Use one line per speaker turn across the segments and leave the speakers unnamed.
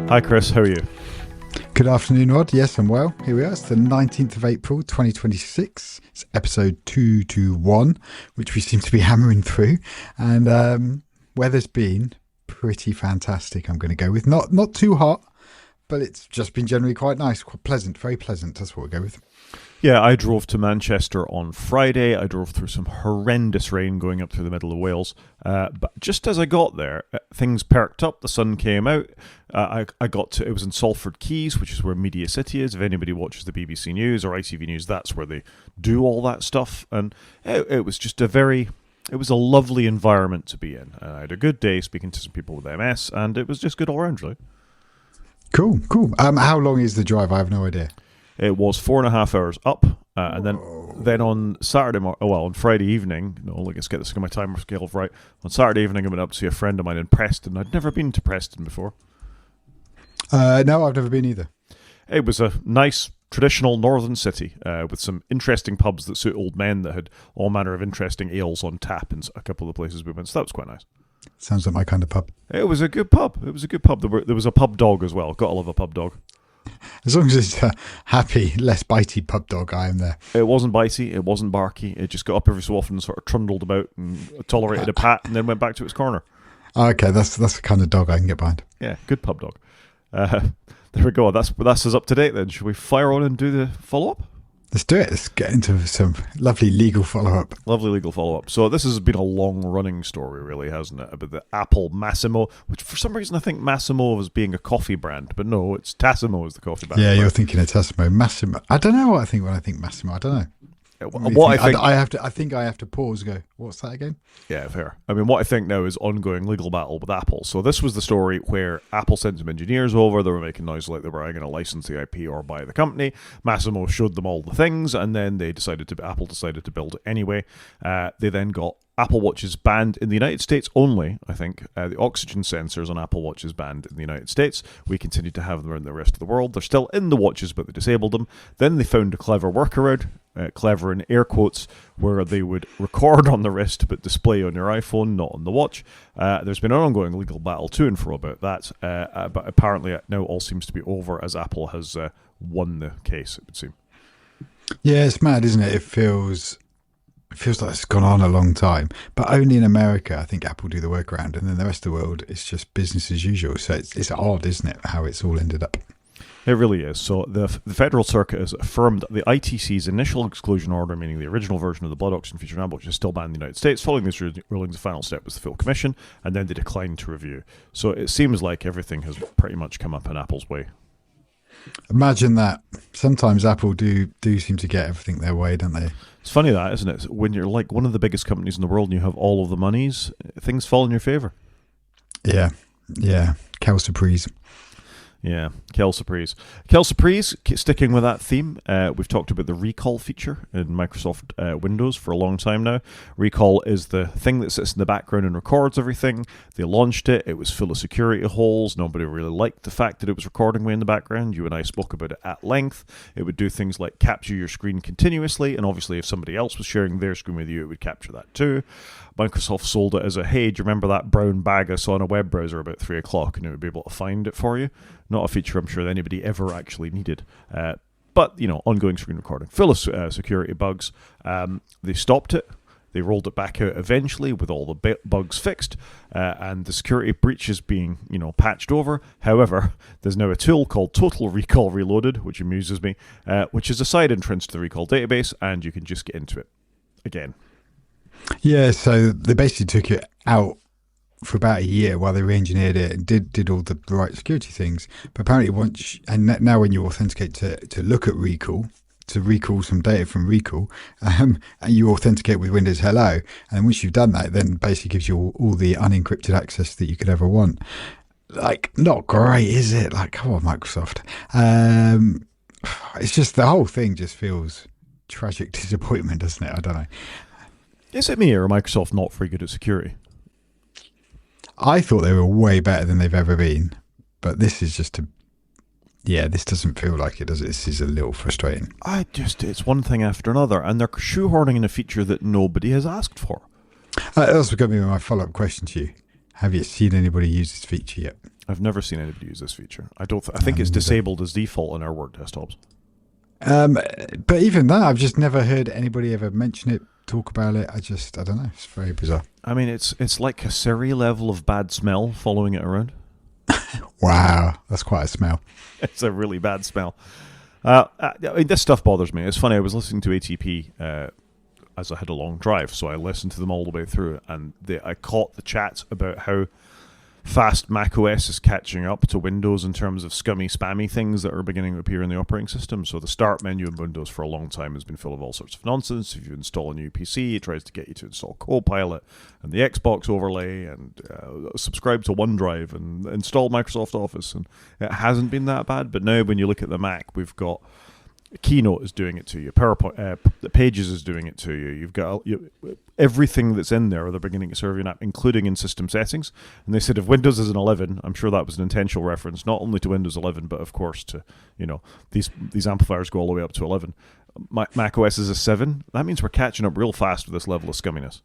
Hi Chris, how are you?
Good afternoon, Rod. Yes, I'm well. Here we are. It's the 19th of April, 2026. It's episode 221, which we seem to be hammering through. And weather's been pretty fantastic, I'm going to go with. Not too hot, but it's just been generally quite nice, quite pleasant, very pleasant. That's what we'll go with.
Yeah, I drove to Manchester on Friday. I drove through some horrendous rain going up through the middle of Wales. But just as I got there, things perked up. The sun came out. It was in Salford Quays, which is where Media City is. If anybody watches the BBC News or ITV News, that's where they do all that stuff. And it was just it was a lovely environment to be in. I had a good day speaking to some people with MS, and it was just good all around, really.
Cool. How long is the drive? I have no idea.
It was 4.5 hours up, and then on on Friday evening, let's get my timer scale right. On Saturday evening, I went up to see a friend of mine in Preston. I'd never been to Preston before.
No, I've never been either.
It was a nice, traditional northern city with some interesting pubs that suit old men that had all manner of interesting ales on tap in a couple of the places we went, so that was quite nice.
Sounds like my kind of pub.
It was a good pub. There was a pub dog as well. Gotta love a pub dog.
As long as it's a happy, less bitey pub dog, I am there.
It wasn't bitey, it wasn't barky. It just got up every so often and sort of trundled about and tolerated a pat and then went back to its corner.
Okay, that's the kind of dog I can get behind.
Yeah, good pub dog. There we go. That's us up to date then. Should we fire on and do the follow-up?
Let's do it. Let's get into some lovely legal follow-up.
Lovely legal follow-up. So this has been a long-running story, really, hasn't it? About the Apple Massimo, which for some reason I think Massimo was being a coffee brand, but no, it's Tassimo is the coffee brand.
Yeah, you're thinking of Tassimo. Massimo. I don't know what I think when I think Massimo. I don't know. I think I have to pause and go, what's that again?
Yeah, fair. I mean, what I think now is ongoing legal battle with Apple. So this was the story where Apple sent some engineers over. They were making noise like they were going to license the IP or buy the company. Massimo showed them all the things, and then Apple decided to build it anyway. They then got Apple Watches banned in the United States only, I think. The oxygen sensors on Apple Watches banned in the United States. We continued to have them in the rest of the world. They're still in the watches, but they disabled them. Then they found a clever workaround, clever in air quotes, where they would record on the wrist but display on your iPhone, not on the watch. There's been an ongoing legal battle to and fro about that, but apparently it now all seems to be over as Apple has won the case, it would seem.
Yeah, it's mad, isn't it? It feels like it's gone on a long time, but only in America I think Apple do the workaround, and then the rest of the world it's just business as usual. So it's odd, isn't it, how it's all ended up?
It really is. So the Federal Circuit has affirmed that the ITC's initial exclusion order, meaning the original version of the blood oxygen feature on Apple Watch, is still banned in the United States. Following these rulings, the final step was the full commission, and then they declined to review. So it seems like everything has pretty much come up in Apple's way.
Imagine that. Sometimes Apple do seem to get everything their way, don't they?
It's funny that, isn't it? When you're like one of the biggest companies in the world and you have all of the monies, things fall in your favour.
Yeah. Cal surprise.
Yeah, Kel Surprise, sticking with that theme, we've talked about the recall feature in Microsoft Windows for a long time now. Recall is the thing that sits in the background and records everything. They launched it. It was full of security holes. Nobody really liked the fact that it was recording way in the background. You and I spoke about it at length. It would do things like capture your screen continuously, and obviously if somebody else was sharing their screen with you, it would capture that too. Microsoft sold it as hey, do you remember that brown bag I saw in a web browser about 3 o'clock, and it would be able to find it for you? Not a feature I'm sure that anybody ever actually needed. But, ongoing screen recording. Full of security bugs. They stopped it. They rolled it back out eventually with all the bugs fixed, and the security breaches being, patched over. However, there's now a tool called Total Recall Reloaded, which amuses me, which is a side entrance to the recall database, and you can just get into it again. Yeah,
so they basically took it out for about a year while they re-engineered it and did all the right security things. But apparently now when you authenticate to look at recall, to recall some data from recall, and you authenticate with Windows Hello, and once you've done that, then basically gives you all the unencrypted access that you could ever want. Like, not great, is it? Like, come on, Microsoft. It's just the whole thing just feels tragic disappointment, doesn't it? I don't know.
Is it me or Microsoft not very good at security?
I thought they were way better than they've ever been, but this is just this doesn't feel like it, does it? This is a little frustrating.
It's one thing after another, and they're shoehorning in a feature that nobody has asked for.
That's going to be my follow-up question to you. Have you seen anybody use this feature yet?
I've never seen anybody use this feature. I don't. I think it's disabled as default on our work desktops.
But even that, I've just never heard anybody ever mention it, talk about it. I don't know. It's very bizarre.
I mean, it's like a Siri level of bad smell following it around.
Wow, that's quite a smell.
It's a really bad smell. I mean, this stuff bothers me. It's funny. I was listening to ATP as I had a long drive, so I listened to them all the way through, and I caught the chat about how fast macOS is catching up to Windows in terms of scummy, spammy things that are beginning to appear in the operating system. So the start menu in Windows for a long time has been full of all sorts of nonsense. If you install a new PC, it tries to get you to install Copilot and the Xbox overlay and subscribe to OneDrive and install Microsoft Office. And it hasn't been that bad, but now when you look at the Mac, we've got Keynote is doing it to you. PowerPoint, Pages is doing it to you. You've got everything that's in there. They're beginning to serve you an app, including in system settings. And they said if Windows is an 11, I'm sure that was an intentional reference, not only to Windows 11, but of course to these amplifiers go all the way up to 11. Mac OS is a 7. That means we're catching up real fast with this level of scumminess.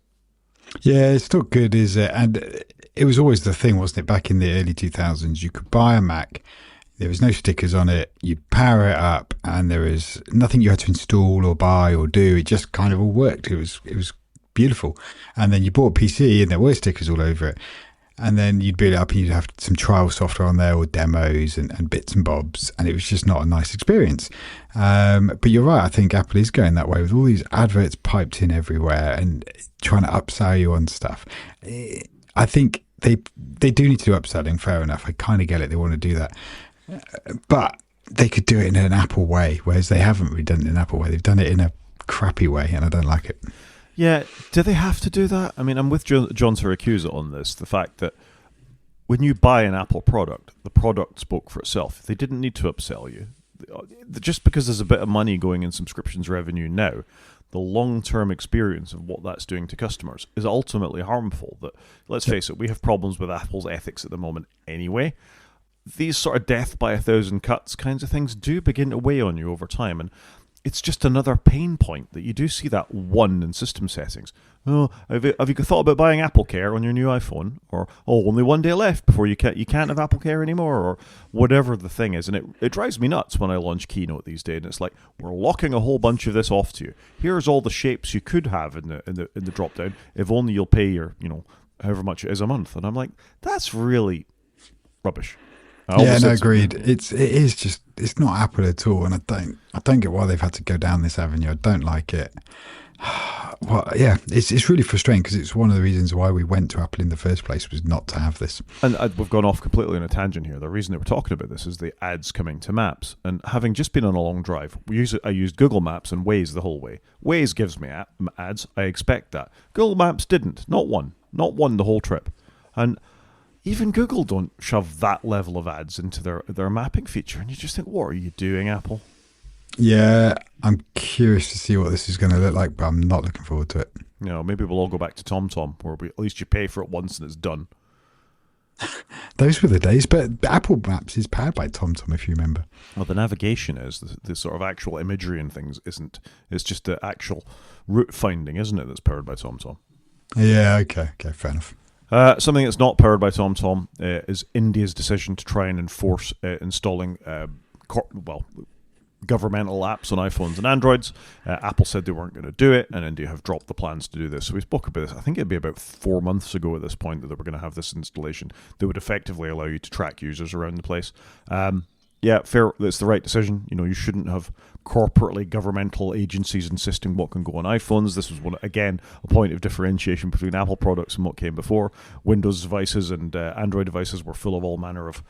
Yeah, it's not good, is it? And it was always the thing, wasn't it? Back in the early 2000s, you could buy a Mac. There was no stickers on it. You power it up, and there was nothing you had to install or buy or do. It just kind of all worked. It was beautiful. And then you bought a PC, and there were stickers all over it. And then you'd boot it up, and you'd have some trial software on there or demos and bits and bobs, and it was just not a nice experience. But you're right. I think Apple is going that way with all these adverts piped in everywhere and trying to upsell you on stuff. I think they do need to do upselling. Fair enough. I kind of get it. They want to do that. But they could do it in an Apple way, whereas they haven't really done it in an Apple way. They've done it in a crappy way, and I don't like it.
Yeah, do they have to do that? I mean, I'm with John Siracusa on this. The fact that when you buy an Apple product, the product spoke for itself. They didn't need to upsell you. Just because there's a bit of money going in subscriptions revenue now, the long-term experience of what that's doing to customers is ultimately harmful. That, let's face it, we have problems with Apple's ethics at the moment anyway. These sort of death by 1,000 cuts kinds of things do begin to weigh on you over time, and it's just another pain point that you do see that one in system settings. Oh, have you thought about buying Apple Care on your new iPhone? Or, only one day left before you can't have Apple Care anymore, or whatever the thing is. And it drives me nuts when I launch Keynote these days, and it's like, we're locking a whole bunch of this off to you. Here's all the shapes you could have in the drop down, if only you'll pay your, however much it is a month. And I'm like, that's really rubbish.
Yeah, no, agreed. It is just, it's not Apple at all, and I don't get why they've had to go down this avenue. I don't like it. Well, yeah, it's really frustrating because it's one of the reasons why we went to Apple in the first place, was not to have this.
And we've gone off completely on a tangent here. The reason that we're talking about this is the ads coming to Maps. And having just been on a long drive, I used Google Maps and Waze the whole way. Waze gives me ads. I expect that. Google Maps didn't. Not one the whole trip. And even Google don't shove that level of ads into their mapping feature. And you just think, what are you doing, Apple?
Yeah, I'm curious to see what this is going to look like, but I'm not looking forward to it.
Maybe we'll all go back to TomTom, where at least you pay for it once and it's done.
Those were the days, but Apple Maps is powered by TomTom, if you remember.
Well, the navigation is. The sort of actual imagery and things isn't. It's just the actual route finding, isn't it, that's powered by TomTom?
Yeah, okay, fair enough.
Something that's not powered by TomTom is India's decision to try and enforce installing governmental apps on iPhones and Androids. Apple said they weren't going to do it, and India have dropped the plans to do this. So we spoke about this. I think it'd be about 4 months ago at this point that they were going to have this installation that would effectively allow you to track users around the place. Yeah, fair. That's the right decision. You shouldn't have corporately governmental agencies insisting what can go on iPhones. This was a point of differentiation between Apple products and what came before. Windows devices and Android devices were full of all manner of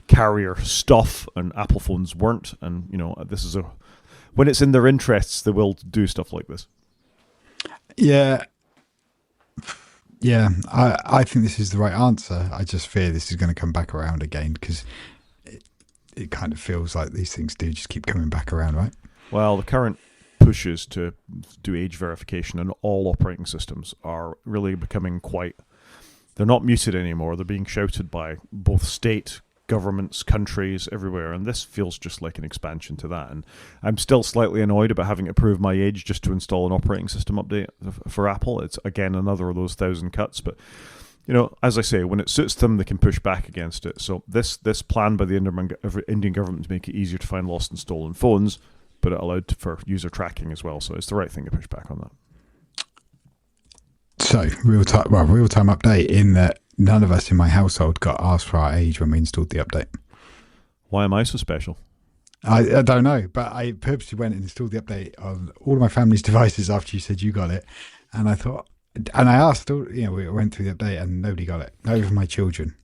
carrier stuff, and Apple phones weren't. And this is when it's in their interests, they will do stuff like this.
Yeah. I think this is the right answer. I just fear this is going to come back around again, because it kind of feels like these things do just keep coming back around, right?
Well, the current pushes to do age verification on all operating systems are really becoming they're not muted anymore. They're being shouted by both state governments, countries, everywhere, and this feels just like an expansion to that. And I'm still slightly annoyed about having to prove my age just to install an operating system update for Apple. It's, again, another of those 1,000 cuts, but As I say, when it suits them, they can push back against it. So this plan by the Indian government to make it easier to find lost and stolen phones, but it allowed for user tracking as well. So it's the right thing to push back on that.
So real time update in that none of us in my household got asked for our age when we installed the update.
Why am I so special?
I don't know, but I purposely went and installed the update on all of my family's devices after you said you got it, and I thought, and I asked, we went through the update and nobody got it, not even my children.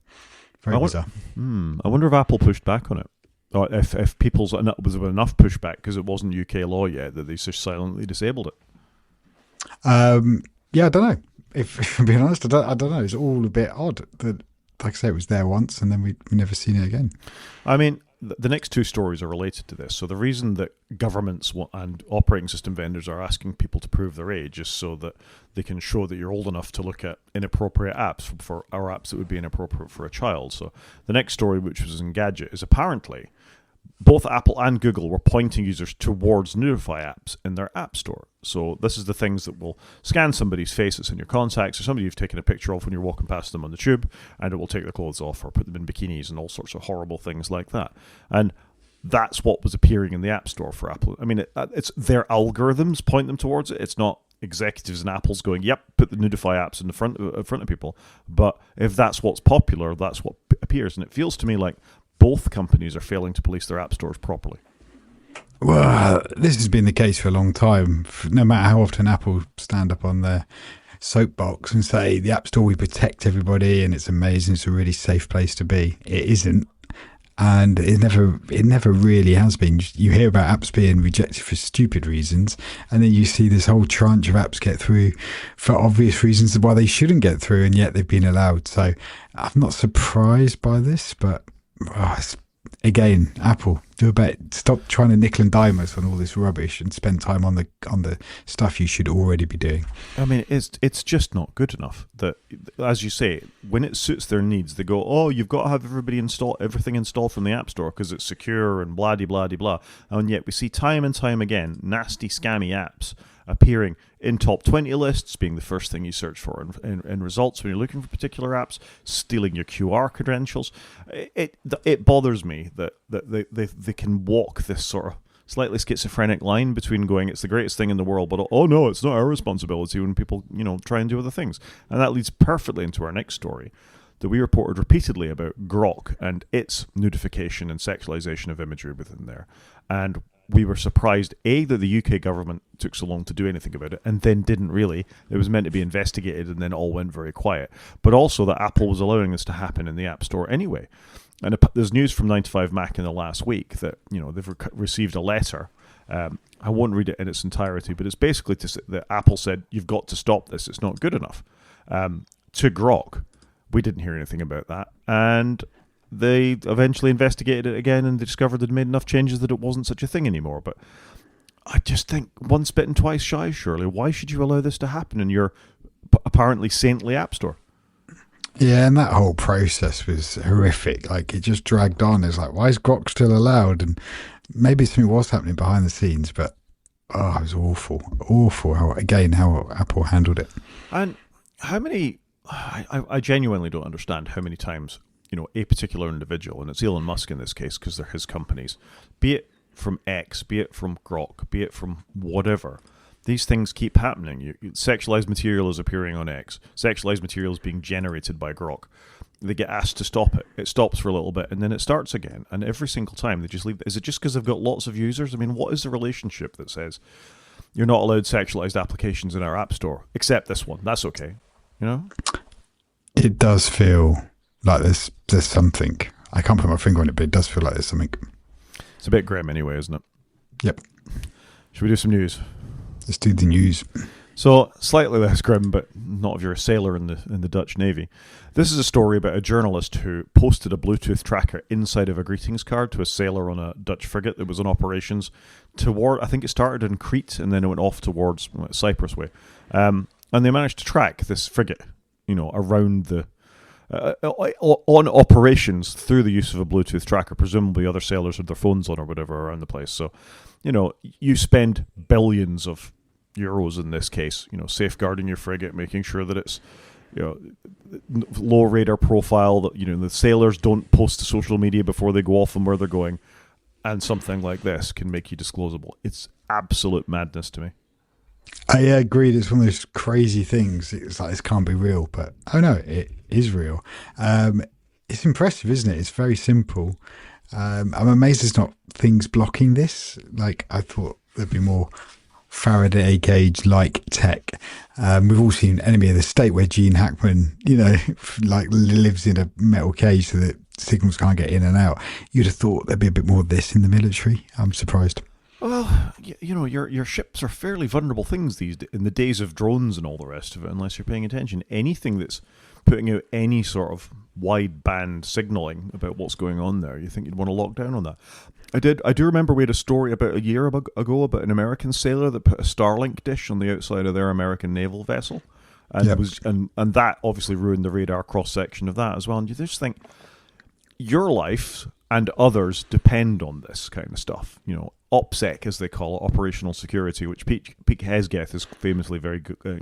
Very bizarre.
I wonder if Apple pushed back on it, or if was enough pushback because it wasn't UK law yet that they just silently disabled it.
Yeah, I don't know. If I'm being honest, I don't know. It's all a bit odd that, like I say, it was there once and then we never seen it again.
I mean, the next two stories are related to this. So the reason that governments and operating system vendors are asking people to prove their age is so that they can show that you're old enough to look at inappropriate apps for our apps that would be inappropriate for a child. So the next story, which was in Gadget, is apparently both Apple and Google were pointing users towards Notify apps in their app store. So this is the things that will scan somebody's face that's in your contacts or somebody you've taken a picture of when you're walking past them on the tube, and it will take their clothes off or put them in bikinis and all sorts of horrible things like that. And that's what was appearing in the App Store for Apple. I mean, it's their algorithms point them towards it. It's not executives in Apple's going, yep, put the Notify apps in the front of people. But if that's what's popular, that's what appears. And it feels to me like both companies are failing to police their app stores properly.
Well, this has been the case for a long time. No matter how often Apple stand up on their soapbox and say the App Store, we protect everybody and it's amazing, it's a really safe place to be. It isn't. And it never really has been. You hear about apps being rejected for stupid reasons, and then you see this whole tranche of apps get through for obvious reasons why they shouldn't get through, and yet they've been allowed. So I'm not surprised by this, but again, Apple, do a bet. Stop trying to nickel and dime us on all this rubbish and spend time on the stuff you should already be doing.
I mean, it's just not good enough. That, as you say, when it suits their needs, they go, "Oh, you've got to have everything installed from the App Store because it's secure and blah de blah de blah." And yet we see time and time again nasty, scammy apps appearing in top 20 lists, being the first thing you search for in results when you're looking for particular apps, stealing your QR credentials. It bothers me that they can walk this sort of slightly schizophrenic line between going, it's the greatest thing in the world, but oh no, it's not our responsibility when people try and do other things. And that leads perfectly into our next story that we reported repeatedly about Grok and its notification and sexualization of imagery within there. And we were surprised, A, that the UK government took so long to do anything about it, and then didn't really. It was meant to be investigated, and then all went very quiet. But also that Apple was allowing this to happen in the App Store anyway. And there's news from 9to5Mac in the last week that they've received a letter. I won't read it in its entirety, but it's basically that Apple said, you've got to stop this, it's not good enough. To Grok, we didn't hear anything about that. And they eventually investigated it again and they discovered they'd made enough changes that it wasn't such a thing anymore. But I just think once bitten, twice shy, surely. Why should you allow this to happen in your apparently saintly App Store?
Yeah, and that whole process was horrific. Like, it just dragged on. It's like, why is Grok still allowed? And maybe something was happening behind the scenes, but it was awful. Awful how Apple handled it.
And how many... I genuinely don't understand how many times a particular individual, and it's Elon Musk in this case because they're his companies, be it from X, be it from Grok, be it from whatever, these things keep happening. Sexualized material is appearing on X. Sexualized material is being generated by Grok. They get asked to stop it. It stops for a little bit, and then it starts again. And every single time they just leave. Is it just because they've got lots of users? I mean, what is the relationship that says you're not allowed sexualized applications in our App Store, except this one? That's okay.
It does feel like there's something. I can't put my finger on it, but it does feel like there's something.
It's a bit grim anyway, isn't it?
Yep.
Should we do some news?
Let's do the news.
So, slightly less grim, but not if you're a sailor in the Dutch Navy. This is a story about a journalist who posted a Bluetooth tracker inside of a greetings card to a sailor on a Dutch frigate that was in operations toward, I think it started in Crete and then it went off towards Cyprus way. And they managed to track this frigate, around the... on operations through the use of a Bluetooth tracker. Presumably other sailors had their phones on or whatever around the place. So, you spend billions of euros in this case, safeguarding your frigate, making sure that it's you know, low radar profile. That, you know, the sailors don't post to social media before they go off and where they're going, and something like this can make you disclosable. It's absolute madness to me.
I agreed. It's one of those crazy things. It's like, this can't be real, but oh no, it is real. It's impressive, isn't it? It's very simple. I'm amazed there's not things blocking this. Like, I thought there'd be more Faraday cage like tech. We've all seen Enemy of the State, where Gene Hackman, you know, like lives in a metal cage so that signals can't get in and out. You'd have thought there'd be a bit more of this in the military. I'm surprised.
Well, you know, your ships are fairly vulnerable things in the days of drones and all the rest of it, unless you're paying attention. Anything that's putting out any sort of wide band signaling about what's going on there, you think you'd want to lock down on that. I do remember we had a story about a year ago about an American sailor that put a Starlink dish on the outside of their American naval vessel, and
Yep.
and that obviously ruined the radar cross section of that as well. And you just think your life and others depend on this kind of stuff. You know, OPSEC, as they call it, operational security, which Pete Hesgeth is famously very good,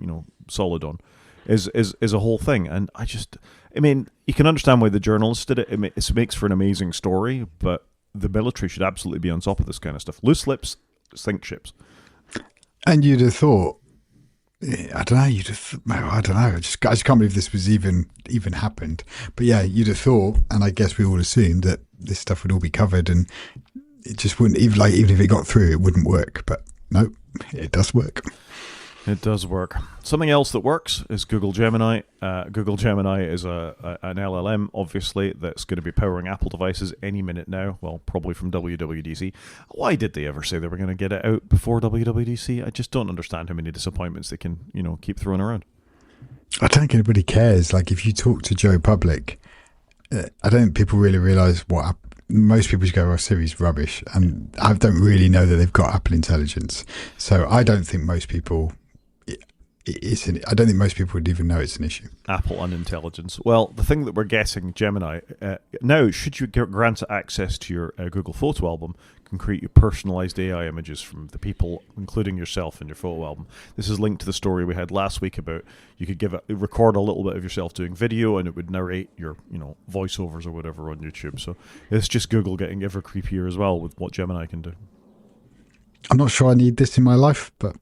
solid on, is a whole thing. And I mean, you can understand why the journalists did it. It makes for an amazing story, but the military should absolutely be on top of this kind of stuff. Loose lips sink ships.
And you'd have thought, I don't know. I don't know. I just can't believe this was even happened. But yeah, you'd have thought, and I guess we all assumed that this stuff would all be covered, and it just wouldn't. Even if it got through, it wouldn't work. But no, it does work.
It does work. Something else that works is Google Gemini. Google Gemini is an LLM, obviously, that's going to be powering Apple devices any minute now. Well, probably from WWDC. Why did they ever say they were going to get it out before WWDC? I just don't understand how many disappointments they can, keep throwing around.
I don't think anybody cares. Like, if you talk to Joe Public, I don't think people really realise what. Most people just go, "Oh, Siri's rubbish," and I don't really know that they've got Apple Intelligence. So I don't think most people. I don't think most people would even know it's an issue.
Apple unintelligence. Well, the thing that we're getting, Gemini, now, should you grant it access to your Google Photo album, can create you personalized AI images from the people, including yourself, in your photo album. This is linked to the story we had last week about you could record a little bit of yourself doing video, and it would narrate your, voiceovers or whatever on YouTube. So it's just Google getting ever creepier as well with what Gemini can do.
I'm not sure I need this in my life, but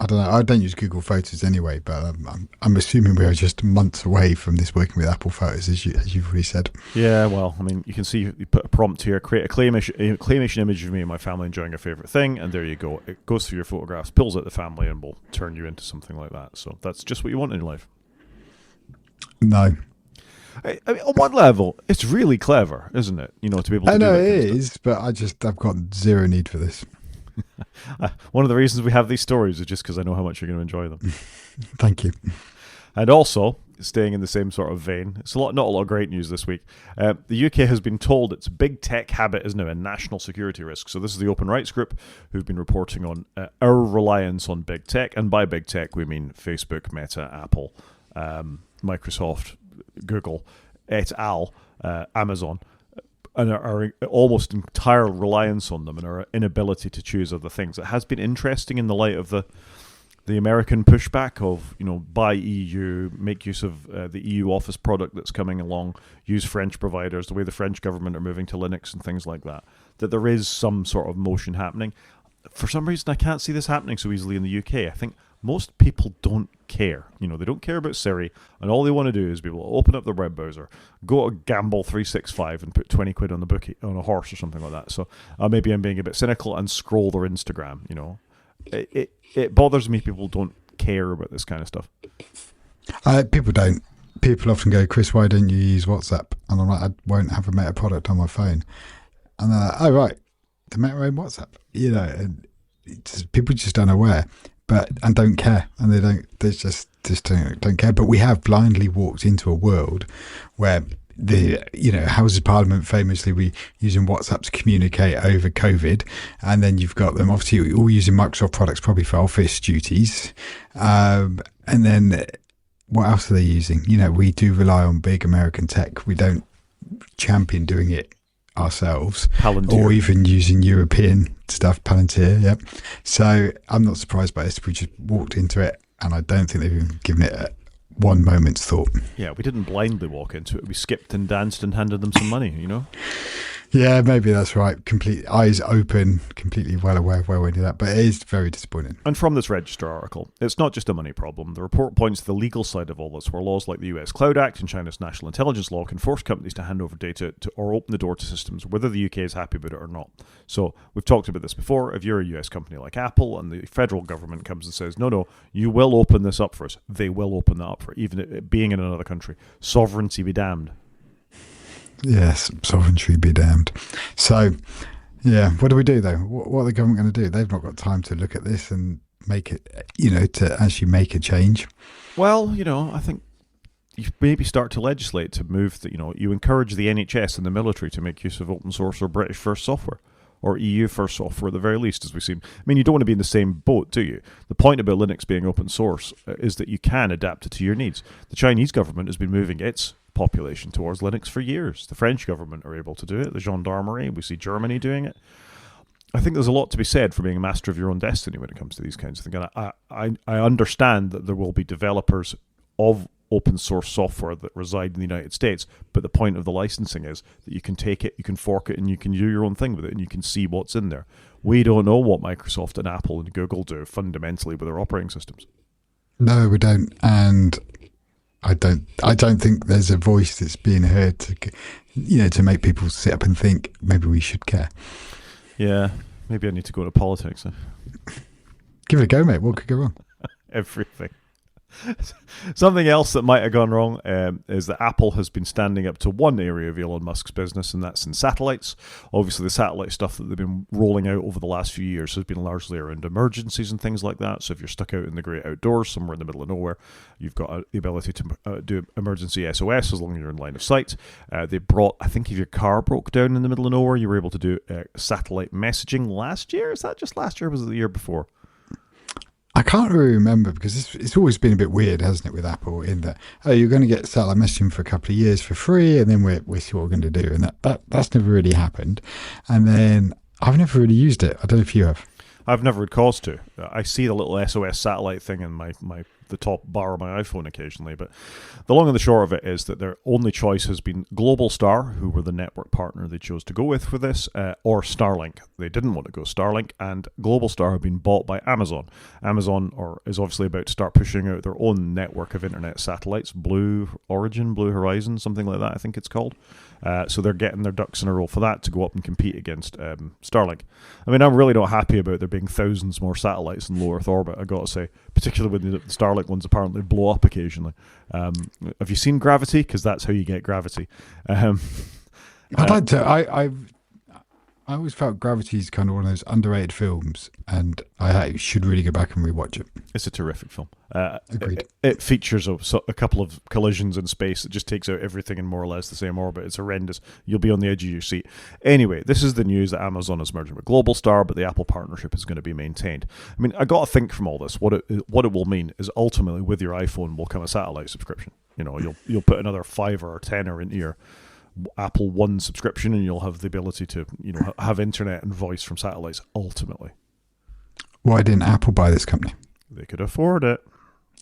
I don't know. I don't use Google Photos anyway, but I'm assuming we are just months away from this working with Apple Photos, as you've already said.
Yeah, well, I mean, you can see you put a prompt here: create a claymation image of me and my family enjoying a favorite thing, and there you go. It goes through your photographs, pulls out the family, and will turn you into something like that. So that's just what you want in your life.
No.
I mean, on one level, it's really clever, isn't it? To be able to.
I
do
know
that
it
kind of
is, but I've got zero need for this.
One of the reasons we have these stories is just because I know how much you're going to enjoy them.
Thank you.
And also, staying in the same sort of vein, it's not a lot of great news this week. The UK has been told its big tech habit is now a national security risk. So this is the Open Rights Group who've been reporting on our reliance on big tech. And by big tech, we mean Facebook, Meta, Apple, Microsoft, Google, et al., Amazon. And our almost entire reliance on them and our inability to choose other things. It has been interesting in the light of the American pushback of, buy EU, make use of the EU Office product that's coming along, use French providers, the way the French government are moving to Linux and things like that, that there is some sort of motion happening. For some reason, I can't see this happening so easily in the UK. I think most people don't care. They don't care about Siri, and all they want to do is be able to open up their web browser, go to Gamble 365 and put 20 quid on the bookie, on a horse or something like that. So maybe I'm being a bit cynical and scroll their Instagram. It bothers me people don't care about this kind of stuff.
People don't. People often go, "Chris, why don't you use WhatsApp?" And I'm like, I won't have a Meta product on my phone. And they're like, "Oh, right, the Meta own WhatsApp." And people just unaware. And don't care, and they just don't care. But we have blindly walked into a world where the Houses of Parliament famously were using WhatsApp to communicate over COVID, and then you've got them obviously all using Microsoft products probably for office duties, and then what else are they using? We do rely on big American tech. We don't champion doing it ourselves,
Palantir.
Or even using European stuff, Palantir. Yep. So I'm not surprised by this. We just walked into it, and I don't think they've even given it one moment's thought.
Yeah, we didn't blindly walk into it. We skipped and danced and handed them some money,
Yeah, maybe that's right. Complete eyes open, completely well aware of where we did that. But it is very disappointing.
And from this Register article, it's not just a money problem. The report points to the legal side of all this, where laws like the US Cloud Act and China's National Intelligence Law can force companies to hand over data to or open the door to systems, whether the UK is happy about it or not. So we've talked about this before. If you're a US company like Apple and the federal government comes and says, no, you will open this up for us, they will open that up for it, even it being in another country. Sovereignty be damned.
Yes, sovereignty be damned. So, yeah, what do we do though? What are the government going to do? They've not got time to look at this and make it, to actually make a change.
Well, I think you maybe start to legislate to move that, you encourage the NHS and the military to make use of open source or British first software. Or EU first software at the very least, as we've seen. I mean, you don't want to be in the same boat, do you? The point about Linux being open source is that you can adapt it to your needs. The Chinese government has been moving its population towards Linux for years. The French government are able to do it. The gendarmerie, we see Germany doing it. I think there's a lot to be said for being a master of your own destiny when it comes to these kinds of things. And I understand that there will be developers of open source software that reside in the United States, but the point of the licensing is that you can take it, you can fork it, and you can do your own thing with it, and you can see what's in there. We don't know what Microsoft and Apple and Google do fundamentally with their operating systems.
No, we don't, and I don't think there's a voice that's being heard to make people sit up and think maybe we should care.
Yeah, maybe I need to go into politics.
Give it a go, mate. What could go wrong?
Everything. Something else that might have gone wrong is that Apple has been standing up to one area of Elon Musk's business, and that's in satellites. Obviously, the satellite stuff that they've been rolling out over the last few years has been largely around emergencies and things like that. So if you're stuck out in the great outdoors, somewhere in the middle of nowhere, you've got the ability to do emergency SOS as long as you're in line of sight. They brought, I think if your car broke down in the middle of nowhere, you were able to do satellite messaging last year. Is that just last year or was it the year before?
I can't really remember because it's always been a bit weird, hasn't it, with Apple, in that, you're going to get satellite messaging for a couple of years for free, and then we see what we're going to do. And that's never really happened. And then I've never really used it. I don't know if you have.
I've never had cause to. I see the little SOS satellite thing in the top bar of my iPhone occasionally, but the long and the short of it is that their only choice has been Global Star, who were the network partner they chose to go with for this, or Starlink. They didn't want to go Starlink, and Global Star have been bought by Amazon. Amazon is obviously about to start pushing out their own network of internet satellites, Blue Origin, Blue Horizon, something like that I think it's called. So they're getting their ducks in a row for that to go up and compete against Starlink. I mean, I'm really not happy about there being thousands more satellites in low Earth orbit, I got to say, particularly when the Starlink ones apparently blow up occasionally. Have you seen Gravity? Because that's how you get gravity.
I'd like to. I always felt Gravity's kind of one of those underrated films, and I should really go back and rewatch it.
It's a terrific film.
Agreed.
It features a couple of collisions in space. It just takes out everything in more or less the same orbit. It's horrendous. You'll be on the edge of your seat. Anyway, this is the news that Amazon is merging with Global Star, but the Apple partnership is going to be maintained. I mean, I got to think from all this, what it will mean is ultimately with your iPhone will come a satellite subscription. You'll put another $5 or $10 into your Apple One subscription, and you'll have the ability to have internet and voice from satellites ultimately.
Why didn't Apple buy this company?
They could afford it.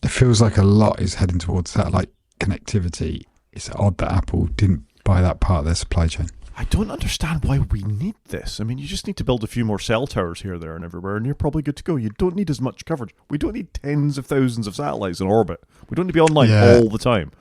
It feels like a lot is heading towards satellite connectivity. It's odd that Apple didn't buy that part of their supply chain.
I don't understand why we need this. I mean, you just need to build a few more cell towers here, there, and everywhere, and you're probably good to go. You don't need as much coverage. We don't need tens of thousands of satellites in orbit. We don't need to be online all the time.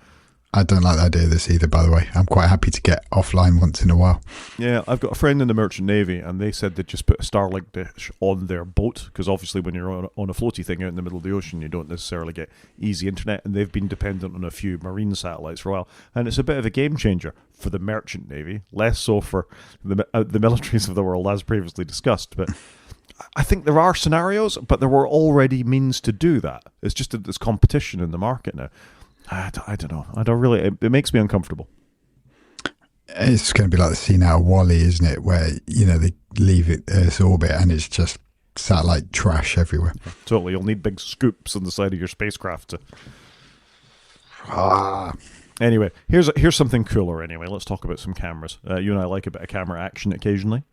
I don't like the idea of this either, by the way. I'm quite happy to get offline once in a while.
Yeah, I've got a friend in the Merchant Navy, and they said they'd just put a Starlink dish on their boat, because obviously when you're on a floaty thing out in the middle of the ocean, you don't necessarily get easy internet, and they've been dependent on a few marine satellites for a while, and it's a bit of a game changer for the Merchant Navy, less so for the militaries of the world, as previously discussed, but I think there are scenarios, but there were already means to do that. It's just that there's competition in the market now. I don't know. I don't really. It makes me uncomfortable.
It's going to be like the scene out of WALL-E, isn't it? Where they leave it Earth's orbit and it's just satellite trash everywhere.
Yeah, totally. You'll need big scoops on the side of your spacecraft to. Anyway, here's something cooler. Anyway, let's talk about some cameras. You and I like a bit of camera action occasionally.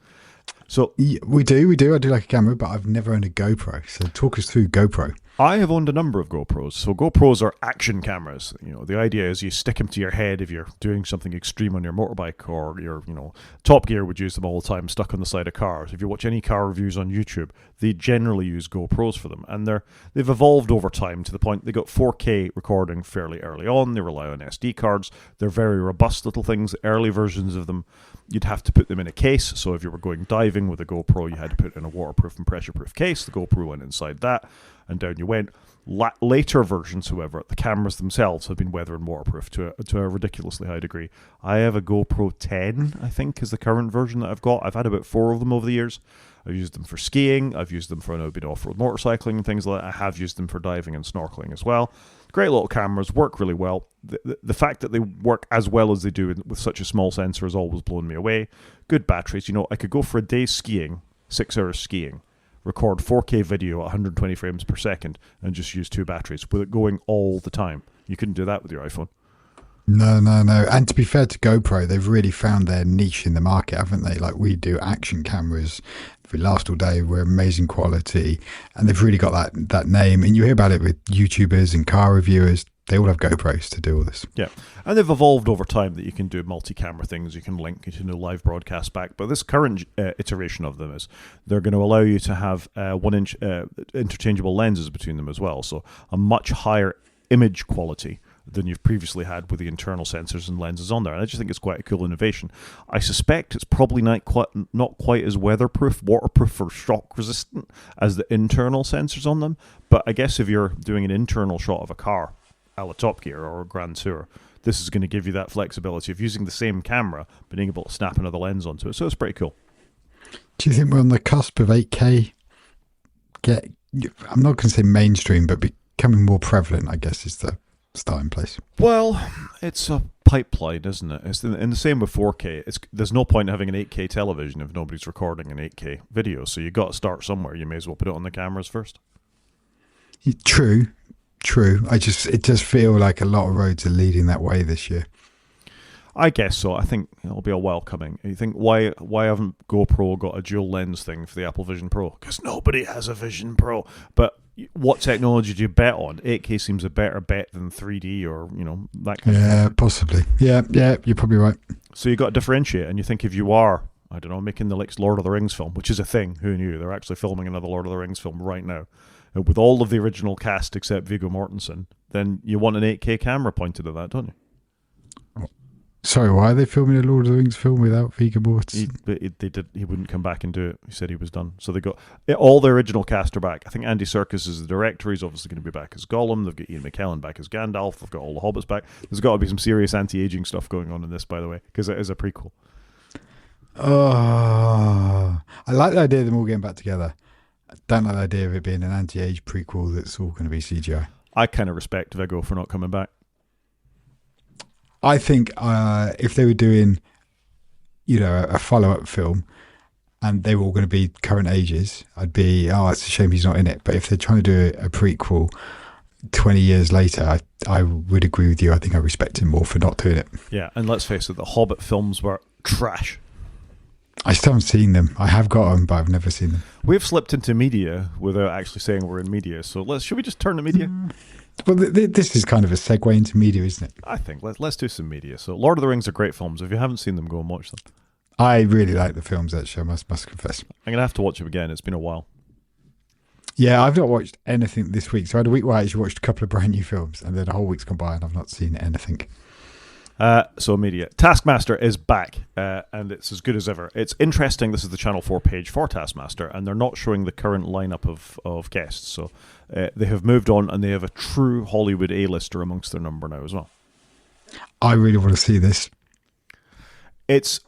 So
we do. I do like a camera, but I've never owned a GoPro. So talk us through GoPro.
I have owned a number of GoPros. So GoPros are action cameras. The idea is you stick them to your head if you're doing something extreme on your motorbike, or Top Gear would use them all the time, stuck on the side of cars. If you watch any car reviews on YouTube, they generally use GoPros for them, and they've evolved over time to the point they got 4K recording fairly early on. They rely on SD cards. They're very robust little things. Early versions of them, you'd have to put them in a case. So if you were going diving with a GoPro, you had to put it in a waterproof and pressure-proof case. The GoPro went inside that, and down you went. Later versions, however, the cameras themselves have been weather and waterproof to a ridiculously high degree. I have a GoPro 10, I think, is the current version that I've got. I've had about 4 of them over the years. I've used them for skiing. I've used them for a bit off-road motorcycling and things like that. I have used them for diving and snorkeling as well. Great little cameras, work really well. The fact that they work as well as they do with such a small sensor has always blown me away. Good batteries. I could go for a day's skiing, 6 hours skiing, record 4K video at 120 frames per second, and just use 2 batteries with it going all the time. You couldn't do that with your iPhone.
No. And to be fair to GoPro, they've really found their niche in the market, haven't they? Like we do action cameras. They last all day. We're amazing quality. And they've really got that name. And you hear about it with YouTubers and car reviewers. They all have GoPros to do all this.
Yeah. And they've evolved over time that you can do multi-camera things. You can link to live broadcast back. But this current iteration of them is they're going to allow you to have 1-inch interchangeable lenses between them as well. So a much higher image quality than you've previously had with the internal sensors and lenses on there. And I just think it's quite a cool innovation. I suspect it's probably not quite as weatherproof, waterproof, or shock resistant as the internal sensors on them. But I guess if you're doing an internal shot of a car, a la Top Gear or a Grand Tour, this is going to give you that flexibility of using the same camera, but being able to snap another lens onto it. So it's pretty cool.
Do you think we're on the cusp of 8K? I'm not going to say mainstream, but becoming more prevalent, I guess, is the starting place.
Well, it's a pipeline, isn't it? It's in the same with 4K. There's no point in having an 8K television if nobody's recording an 8K video. So you got to start somewhere. You may as well put it on the cameras first.
True. It does feel like a lot of roads are leading that way this year.
I guess so. I think it'll be a while coming. You think why haven't GoPro got a dual lens thing for the Apple Vision Pro? Because nobody has a Vision Pro. But what technology do you bet on? 8K seems a better bet than 3D or that kind of thing.
Yeah, possibly. Yeah, you're probably right.
So you got to differentiate, and you think if you are, I don't know, making the next Lord of the Rings film, which is a thing. Who knew? They're actually filming another Lord of the Rings film right now. With all of the original cast except Viggo Mortensen, then you want an 8K camera pointed at that, don't you?
Sorry, why are they filming a Lord of the Rings film without Viggo Mortensen?
He wouldn't come back and do it. He said he was done. So they got all the original cast are back. I think Andy Serkis is the director. He's obviously going to be back as Gollum. They've got Ian McKellen back as Gandalf. They've got all the hobbits back. There's got to be some serious anti-aging stuff going on in this, by the way, because it is a prequel.
Oh, I like the idea of them all getting back together. I don't like the idea of it being an anti-age prequel that's all going to be CGI.
I kind of respect Viggo for not coming back.
I think if they were doing, a follow-up film and they were all going to be current ages, I'd be, it's a shame he's not in it. But if they're trying to do a prequel 20 years later, I would agree with you. I think I respect him more for not doing it.
Yeah, and let's face it, the Hobbit films were trash.
I still haven't seen them. I have got them, but I've never seen them.
We've slipped into media without actually saying we're in media. So should we just turn to media?
Well, this is kind of a segue into media, isn't it?
I think let's do some media. So Lord of the Rings are great films. If you haven't seen them, go and watch them.
I really like the films, actually, I must confess.
I'm going to have to watch them again. It's been a while.
Yeah, I've not watched anything this week. So I had a week where I actually watched a couple of brand new films, and then a whole week's gone by and I've not seen anything.
So media. Taskmaster is back, and it's as good as ever. It's interesting. This is the Channel 4 page for Taskmaster, and they're not showing the current lineup of guests. So they have moved on, and they have a true Hollywood A-lister amongst their number now as well.
I really want to see this.
It's,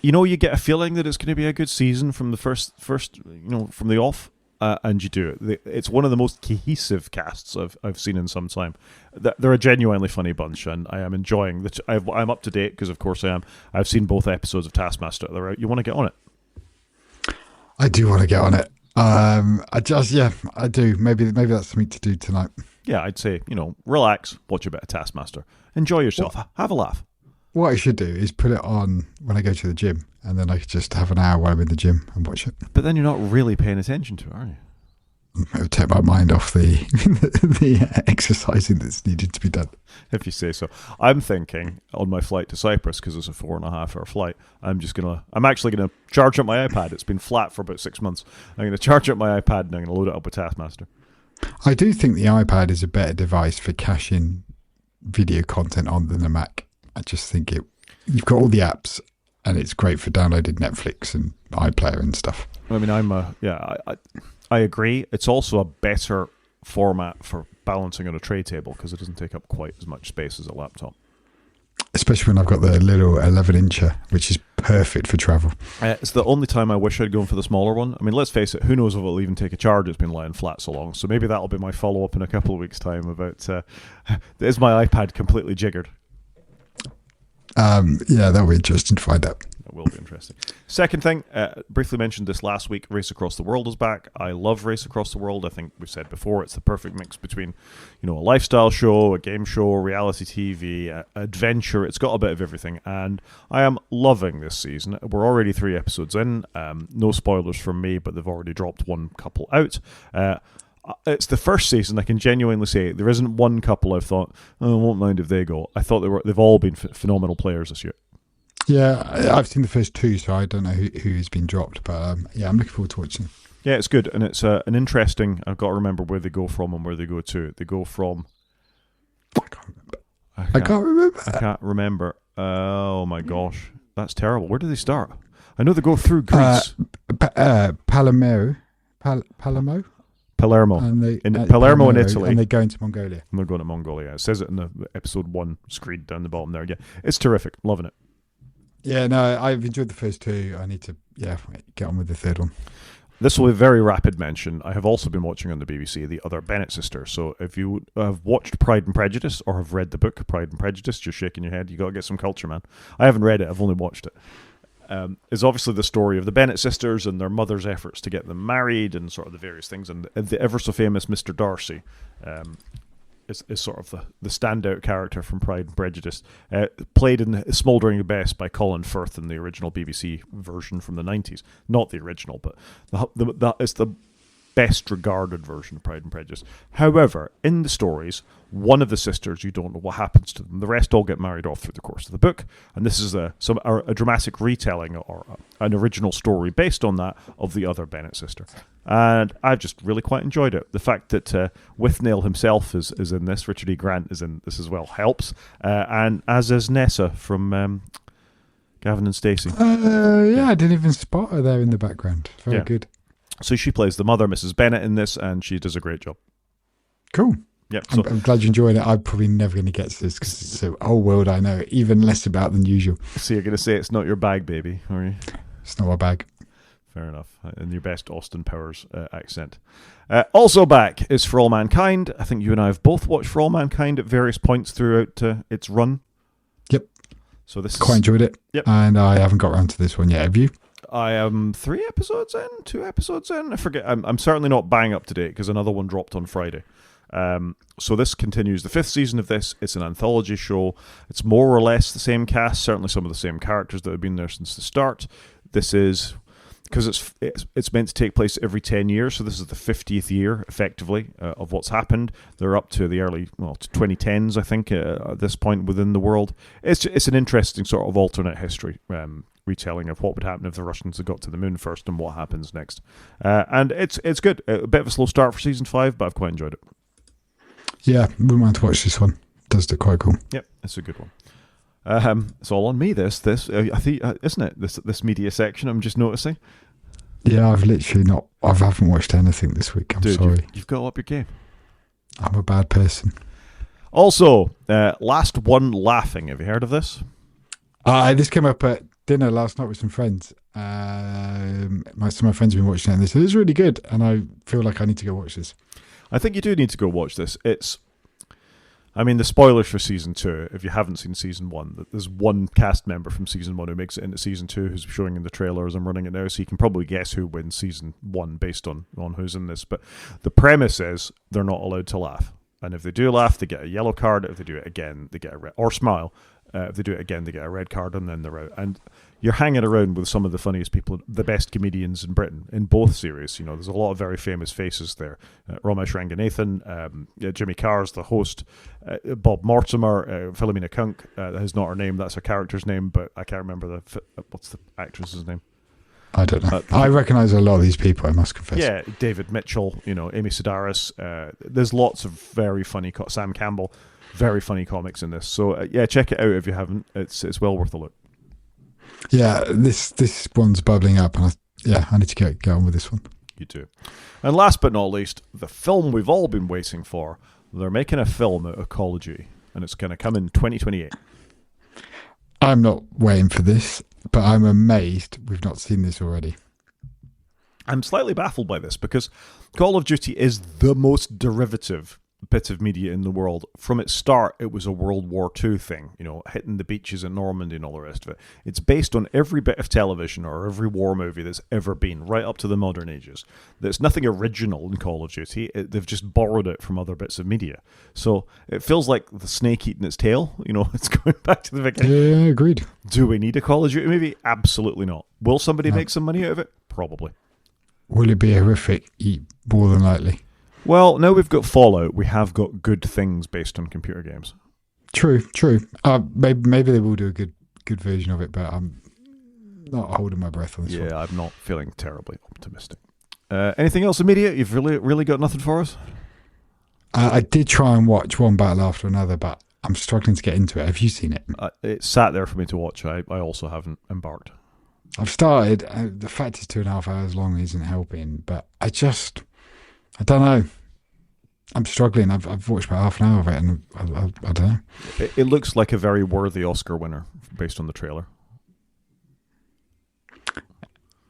you get a feeling that it's going to be a good season from the first, from the off. And you do it. It's one of the most cohesive casts I've seen in some time. They're a genuinely funny bunch, and I am enjoying that. I'm up to date because, of course, I am. I've seen both episodes of Taskmaster. They're out. You want to get on it?
I do want to get on it. I do. Maybe that's something to do tonight.
Yeah, I'd say relax, watch a bit of Taskmaster, enjoy yourself, have a laugh.
What I should do is put it on when I go to the gym, and then I could just have an hour while I'm in the gym and watch it.
But then you're not really paying attention to it, are you?
It would take my mind off the the exercising that's needed to be done.
If you say so. I'm thinking on my flight to Cyprus, because it's a 4.5 hour flight, I'm actually gonna charge up my iPad. It's been flat for about 6 months. I'm gonna charge up my iPad and I'm gonna load it up with Taskmaster.
I do think the iPad is a better device for caching video content on than the Mac. I just think you've got all the apps, and it's great for downloading Netflix and iPlayer and stuff.
I mean, I agree. It's also a better format for balancing on a tray table because it doesn't take up quite as much space as a laptop.
Especially when I've got the little 11-incher, which is perfect for travel.
It's the only time I wish I'd gone for the smaller one. I mean, let's face it, who knows if it'll even take a charge. It's been lying flat so long. So maybe that'll be my follow-up in a couple of weeks' time about, is my iPad completely jiggered?
Yeah, that'll be interesting to find out.
That will be interesting. Second thing, briefly mentioned this last week, Race Across the World is back. I love Race Across the World. I think we've said before, it's the perfect mix between, a lifestyle show, a game show, reality TV, adventure. It's got a bit of everything, and I am loving this season. We're already 3 episodes in. No spoilers from me, but they've already dropped one couple out. It's the first season I can genuinely say there isn't one couple I've thought, I won't mind if they go. I thought they've all been phenomenal players this year.
Yeah, I've seen the first 2, so I don't know who has been dropped, but I'm looking forward to watching.
Yeah, it's good, and it's an interesting. I've got to remember where they go from and where they go to. They go from.
I can't remember.
I can't remember. Oh my gosh, that's terrible. Where do they start? I know they go through Greece.
Palermo.
Palermo.
And
Palermo in Italy.
And they go into Mongolia.
And they're going to Mongolia. It says it in the episode 1 screen down the bottom there. Yeah, it's terrific. Loving it.
Yeah, no, I've enjoyed the first 2. I need to, get on with the third one.
This will be a very rapid mention. I have also been watching on the BBC The Other Bennett Sisters. So if you have watched Pride and Prejudice or have read the book Pride and Prejudice, just shaking your head, you got to get some culture, man. I haven't read it. I've only watched it. Is obviously the story of the Bennett sisters and their mother's efforts to get them married and sort of the various things. And the ever so famous Mr. Darcy is sort of the standout character from Pride and Prejudice, played in Smouldering Best by Colin Firth in the original BBC version from the 90s. Not the original, but it's the best regarded version of Pride and Prejudice. However, in the stories, one of the sisters, you don't know what happens to them. The rest all get married off through the course of the book, and this is a dramatic retelling or an original story based on that of the other Bennett sister. And I've just really quite enjoyed it. The fact that Withnail himself is in this, Richard E. Grant is in this as well, helps. And as is Nessa from Gavin and Stacey.
I didn't even spot her there in the background. Very good.
So she plays the mother, Mrs. Bennett, in this, and she does a great job.
Cool.
Yep. So,
I'm glad you're enjoying it. I'm probably never going to get to this because it's so old world. I know even less about than usual.
So you're going to say it's not your bag, baby, are you?
It's not my bag.
Fair enough. In your best Austin Powers accent. Also back is For All Mankind. I think you and I have both watched For All Mankind at various points throughout its run.
Yep.
So this
quite enjoyed it.
Yep.
And I haven't got around to this one yet. Have you?
I am 3 episodes in, 2 episodes in. I forget. I'm certainly not bang up to date because another one dropped on Friday. So this continues the 5th season of this. It's an anthology show. It's more or less the same cast, certainly some of the same characters that have been there since the start. This is because it's meant to take place every 10 years, so this is the 50th year, effectively, of what's happened. They're up to the early, to 2010s, I think, at this point within the world. It's an interesting sort of alternate history retelling of what would happen if the Russians had got to the moon first and what happens next. And it's good. A bit of a slow start for season 5, but I've quite enjoyed it.
Yeah, wouldn't mind to watch this one. Does look quite cool.
Yep, it's a good one. It's all on me. This I think isn't it? This media section. I'm just noticing.
Yeah, I've literally not. I haven't watched anything this week. I'm sorry.
You've got to up your game.
I'm a bad person.
Also, Last One Laughing. Have you heard of this?
This came up at dinner last night with some friends. Some of my friends have been watching it, and they said it's really good, and I feel like I need to go watch this.
I think you do need to go watch this. The spoilers for season 2, if you haven't seen season 1, there's one cast member from season 1 who makes it into season 2 who's showing in the trailers. I'm running it now, so you can probably guess who wins season 1 based on who's in this. But the premise is they're not allowed to laugh. And if they do laugh, they get a yellow card. If they do it again, they get a red, or smile. If they do it again, they get a red card and then they're out. And you're hanging around with some of the funniest people, the best comedians in Britain in both series. There's a lot of very famous faces there. Ramesh Ranganathan, Jimmy Carr's the host, Bob Mortimer, Philomena Kunk. That is not her name, that's her character's name, but I can't remember what's the actress's name.
I don't know. I recognise a lot of these people, I must confess.
Yeah, David Mitchell, Amy Sedaris. There's lots of very funny, Sam Campbell, very funny comics in this. So check it out if you haven't. It's well worth a look.
Yeah, this one's bubbling up, and I need to get on with this one.
You too. And last but not least, the film we've all been waiting for. They're making a film out of Call of Duty, and it's going to come in 2028.
I'm not waiting for this, but I'm amazed we've not seen this already.
I'm slightly baffled by this because Call of Duty is the most derivative bit of media in the world. From its start, it was a World War II thing, hitting the beaches in Normandy and all the rest of it. It's based on every bit of television or every war movie that's ever been, right up to the modern ages. There's nothing original in Call of Duty. They've just borrowed it from other bits of media. So it feels like the snake eating its tail. It's going back to the beginning.
Yeah, agreed.
Do we need a Call of Duty movie? Absolutely not. Will somebody make some money out of it? Probably. Will
it be horrific? More than likely.
Well, now we've got Fallout, we have got good things based on computer games.
True. Maybe they will do a good version of it, but I'm not holding my breath on this one.
Yeah, I'm not feeling terribly optimistic. Anything else immediate? You've really got nothing for us?
I did try and watch one battle after another, but I'm struggling to get into it. Have you seen it?
It sat there for me to watch. I also haven't embarked.
I've started. The fact it's 2.5 hours long isn't helping, but I don't know. I'm struggling. I've watched about half an hour of it, and I don't know.
It looks like a very worthy Oscar winner based on the trailer.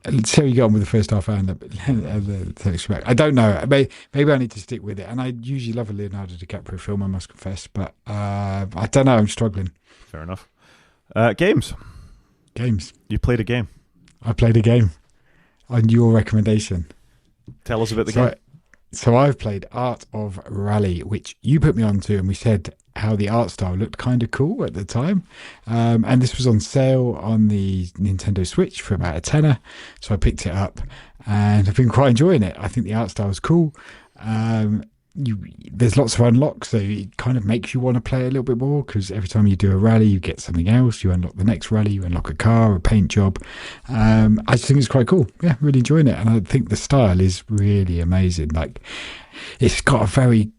Let's see how you get on with the first half hour and the I don't know. Maybe I need to stick with it. And I usually love a Leonardo DiCaprio film, I must confess. But I don't know. I'm struggling.
Fair enough. Games. You played a game.
I played a game on your recommendation.
Tell us about the game.
So I've played Art of Rally, which you put me onto, and we said how the art style looked kind of cool at the time. And this was on sale on the Nintendo Switch for about a tenner. So I picked it up, and I've been quite enjoying it. I think the art style is cool. There's lots of unlocks, so it kind of makes you want to play a little bit more, because every time you do a rally you get something else. You unlock the next rally, you unlock a car, a paint job. I just think it's quite cool. Yeah, really enjoying it, and I think the style is really amazing. Like, it's got a very,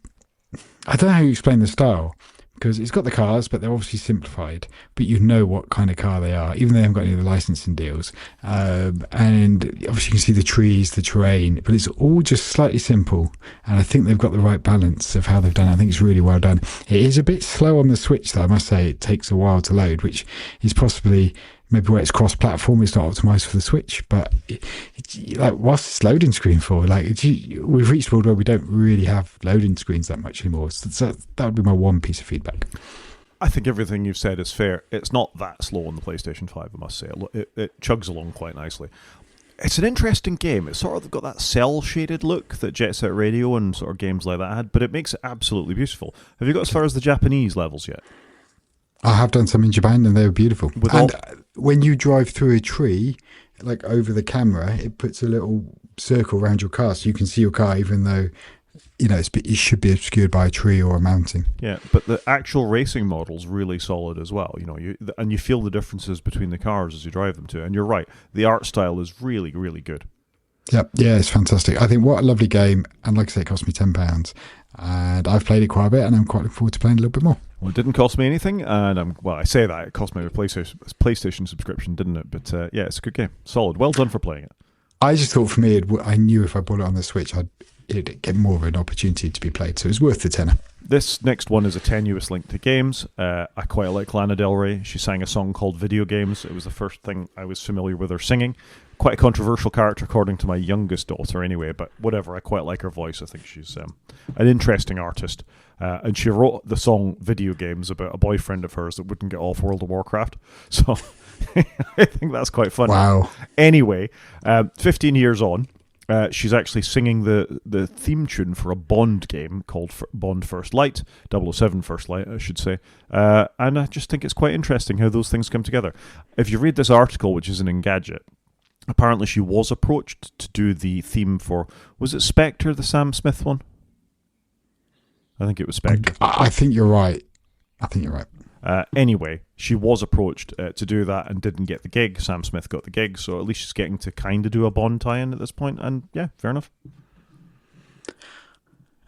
I don't know how you explain the style, because it's got the cars, but they're obviously simplified, but you know what kind of car they are, even though they haven't got any of the licensing deals. And obviously you can see the trees, the terrain, but it's all just slightly simple. And I think they've got the right balance of how they've done it. I think it's really well done. It is a bit slow on the Switch, though, I must say. It takes a while to load, which is possibly maybe where it's cross-platform, it's not optimized for the Switch. But like, what's this loading screen for? Like, we've reached a world where we don't really have loading screens that much anymore. So that would be my one piece of feedback.
I think everything you've said is fair. It's not that slow on the PlayStation 5, I must say. It chugs along quite nicely. It's an interesting game. It's sort of got that cel-shaded look that Jet Set Radio and sort of games like that had, but it makes it absolutely beautiful. Have you got as far as the Japanese levels yet?
I have done some in Japan, and they were beautiful. When you drive through a tree, like over the camera, it puts a little circle around your car, so you can see your car, even though it should be obscured by a tree or a mountain.
Yeah, but the actual racing model's really solid as well. You feel the differences between the cars as you drive them too. And you're right, the art style is really, really good.
Yeah, it's fantastic. I think what a lovely game, and like I say, it cost me £10, and I've played it quite a bit, and I'm quite looking forward to playing a little bit more.
Well, it didn't cost me anything, and I say that it cost me a PlayStation subscription, didn't it? But yeah, it's a good game, solid. Well done for playing it. I
just thought for me, I knew if I bought it on the Switch, it'd get more of an opportunity to be played, so it was worth the tenner.
This next one is a tenuous link to games. I quite like Lana Del Rey. She sang a song called Video Games. It was the first thing I was familiar with her singing. Quite a controversial character according to my youngest daughter anyway, but whatever, I quite like her voice. I think she's an interesting artist. And she wrote the song Video Games about a boyfriend of hers that wouldn't get off World of Warcraft. So I think that's quite funny.
Wow.
Anyway, 15 years on, She's actually singing the theme tune for a Bond game called Bond First Light, 007 First Light, I should say. And I just think it's quite interesting how those things come together. If you read this article, which is in Engadget, apparently she was approached to do the theme for, was it Spectre, the Sam Smith one? I think it was Spectre.
I think you're right.
Anyway, she was approached to do that and didn't get the gig. Sam Smith got the gig, so at least she's getting to kind of do a Bond tie-in at this point, and yeah, fair enough.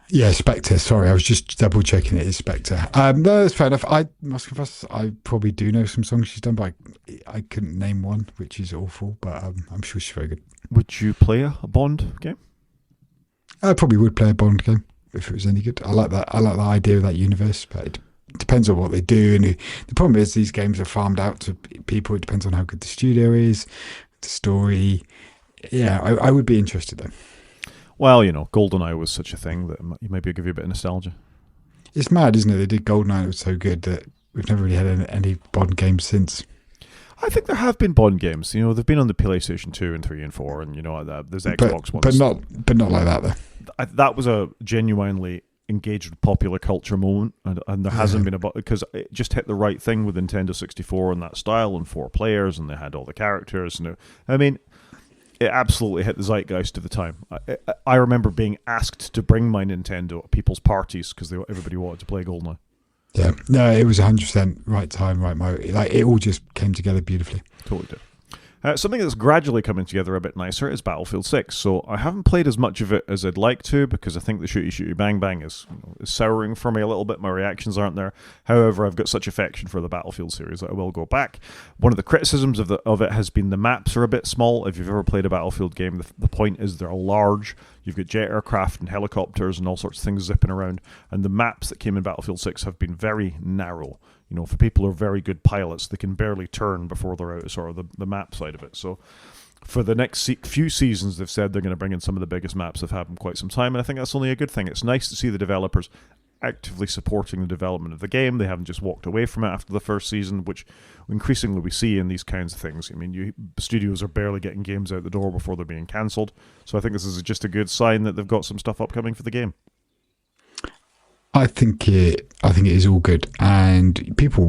Yeah, Spectre. Sorry, I was just double checking it is Spectre. No, that's fair enough. I must confess, I probably do know some songs she's done, but I couldn't name one, which is awful, but I'm sure she's very good.
Would you play a Bond game?
I probably would play a Bond game if it was any good. I like that. I like the idea of that universe, but it depends on what they do. And the problem is these games are farmed out to people. It depends on how good the studio is, the story. Yeah, I would be interested though.
Well, GoldenEye was such a thing that maybe it'll give you a bit of nostalgia.
It's mad, isn't it? They did GoldenEye, it was so good that we've never really had any Bond games since.
I think there have been Bond games. They've been on the PlayStation 2 and 3 and 4, and there's Xbox ones.
But not like that though.
That was a genuinely engaged with popular culture moment, and there hasn't been because it just hit the right thing with Nintendo 64 and that style and 4 players, and they had all the characters. And it absolutely hit the zeitgeist of the time. I remember being asked to bring my Nintendo at people's parties because everybody wanted to play GoldenEye.
Yeah, no, it was 100% right time, right moment. Like it all just came together beautifully.
Totally did. Something that's gradually coming together a bit nicer is Battlefield 6. So I haven't played as much of it as I'd like to because I think the shooty bang bang is souring for me a little bit. My reactions aren't there. However, I've got such affection for the Battlefield series that I will go back. One of the criticisms of it has been the maps are a bit small. If you've ever played a Battlefield game, the point is they're large. You've got jet aircraft and helicopters and all sorts of things zipping around. And the maps that came in Battlefield 6 have been very narrow. For people who are very good pilots, they can barely turn before they're out of sort of the map side of it. So for the next few seasons, they've said they're going to bring in some of the biggest maps they've had in quite some time, and I think that's only a good thing. It's nice to see the developers actively supporting the development of the game. They haven't just walked away from it after the first season, which increasingly we see in these kinds of things. Studios are barely getting games out the door before they're being cancelled. So I think this is just a good sign that they've got some stuff upcoming for the game.
I think it is all good, and people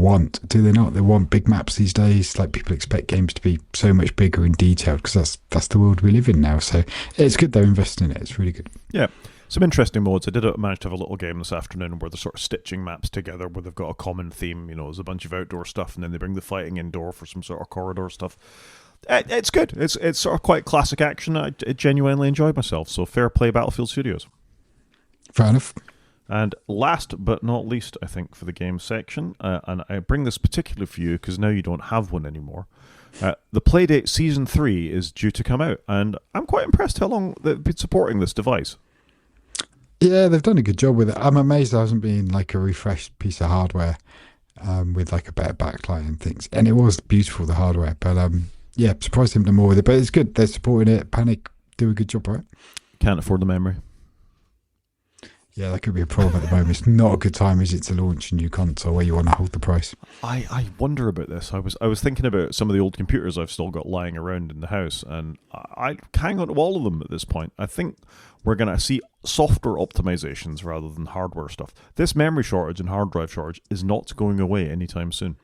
do they not? They want big maps these days. Like people expect games to be so much bigger and detailed because that's the world we live in now. So it's good they're investing in it. It's really good.
Yeah, some interesting modes. I did manage to have a little game this afternoon where they're sort of stitching maps together, where they've got a common theme. There's a bunch of outdoor stuff, and then they bring the fighting indoor for some sort of corridor stuff. It's good. It's sort of quite classic action. I genuinely enjoyed myself. So fair play, Battlefield Studios.
Fair enough.
And last but not least, I think, for the game section, and I bring this particularly for you because now you don't have one anymore, the Playdate Season 3 is due to come out, and I'm quite impressed how long they've been supporting this device.
Yeah, they've done a good job with it. I'm amazed there hasn't been like a refreshed piece of hardware with like a better backlight and things. And it was beautiful, the hardware, but yeah, surprised them more with it. But it's good, they're supporting it. Panic do a good job, right?
Can't afford the memory.
Yeah, that could be a problem at the moment. It's not a good time, is it, to launch a new console where you want to hold the price.
I wonder about this. I was thinking about some of the old computers I've still got lying around in the house, and I hang on to all of them at this point. I think we're going to see software optimizations rather than hardware stuff. This memory shortage and hard drive shortage is not going away anytime soon.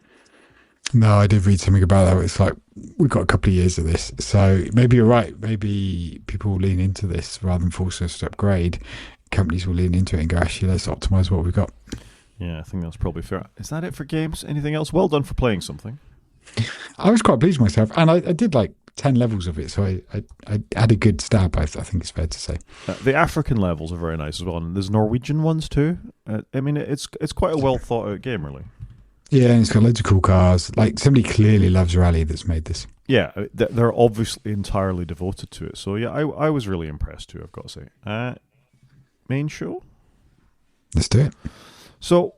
No, I did read something about that. It's like, we've got a couple of years of this. So maybe you're right. Maybe people will lean into this rather than force us to upgrade. Companies will lean into it and go, actually, let's optimize what we've got.
Yeah, I think that's probably fair. Is that it for games? Anything else? Well done for playing something.
I was quite pleased with myself, and I did like 10 levels of it, so I had a good stab, I think it's fair to say.
The African levels are very nice as well, and there's Norwegian ones too. It's quite a well thought out game, really.
Yeah, and it's got loads of cool cars. Like, somebody clearly loves Rally that's made this.
Yeah, they're obviously entirely devoted to it. So yeah, I was really impressed too, I've got to say. Main show?
Let's do it.
So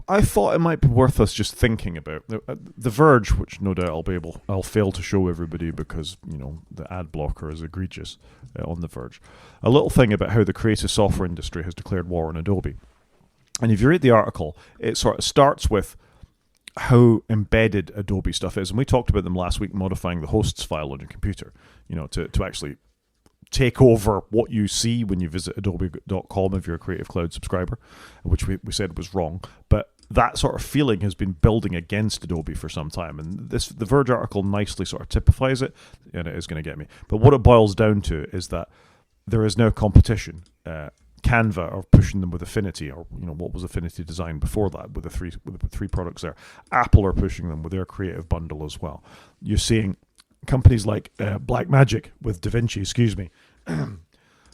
I thought it might be worth us just thinking about The Verge, which no doubt I'll fail to show everybody because the ad blocker is egregious on The Verge. A little thing about how the creative software industry has declared war on Adobe. And if you read the article, it sort of starts with how embedded Adobe stuff is, and we talked about them last week, modifying the hosts file on your computer, to actually take over what you see when you visit adobe.com if you're a Creative Cloud subscriber, which we said was wrong. But that sort of feeling has been building against Adobe for some time, and the Verge article nicely sort of typifies it, and it is going to get me. But what it boils down to is that there is now competition. Canva are pushing them with Affinity, or what was Affinity Design before that, with the three products there. Apple are pushing them with their Creative Bundle as well. You're seeing companies like Blackmagic with DaVinci,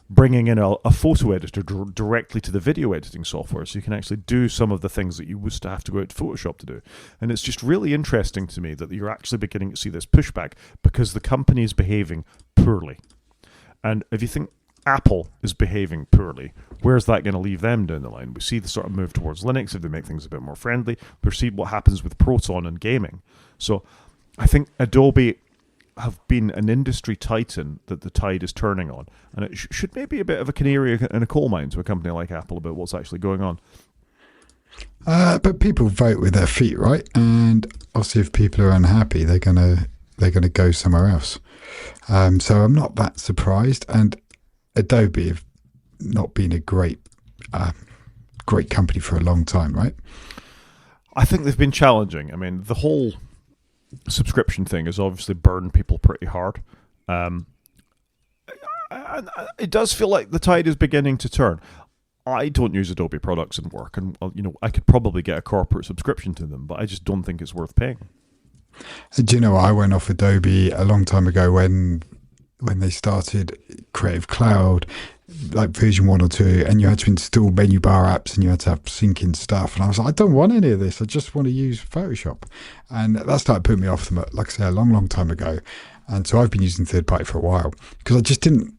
bringing in a photo editor directly to the video editing software, so you can actually do some of the things that you used to have to go out to Photoshop to do. And it's just really interesting to me that you're actually beginning to see this pushback because the company is behaving poorly. And if you think Apple is behaving poorly, where's that going to leave them down the line? We see the sort of move towards Linux if they make things a bit more friendly. We see what happens with Proton and gaming. So I think Adobe have been an industry titan that the tide is turning on, and it should maybe a bit of a canary in a coal mine to a company like Apple about what's actually going on.
But people vote with their feet, right? And obviously, if people are unhappy, they're gonna go somewhere else. So I'm not that surprised. And Adobe have not been a great company for a long time, right?
I think they've been challenging. I mean, the whole subscription thing has obviously burned people pretty hard. It does feel like the tide is beginning to turn. I don't use Adobe products in work, and I could probably get a corporate subscription to them, but I just don't think it's worth paying.
Do you know I went off Adobe a long time ago when they started Creative Cloud, like version 1 or 2, and you had to install menu bar apps and you had to have syncing stuff. And I was like, I don't want any of this. I just want to use Photoshop. And that started putting me off them, like I say, a long, long time ago. And so I've been using third party for a while because I just didn't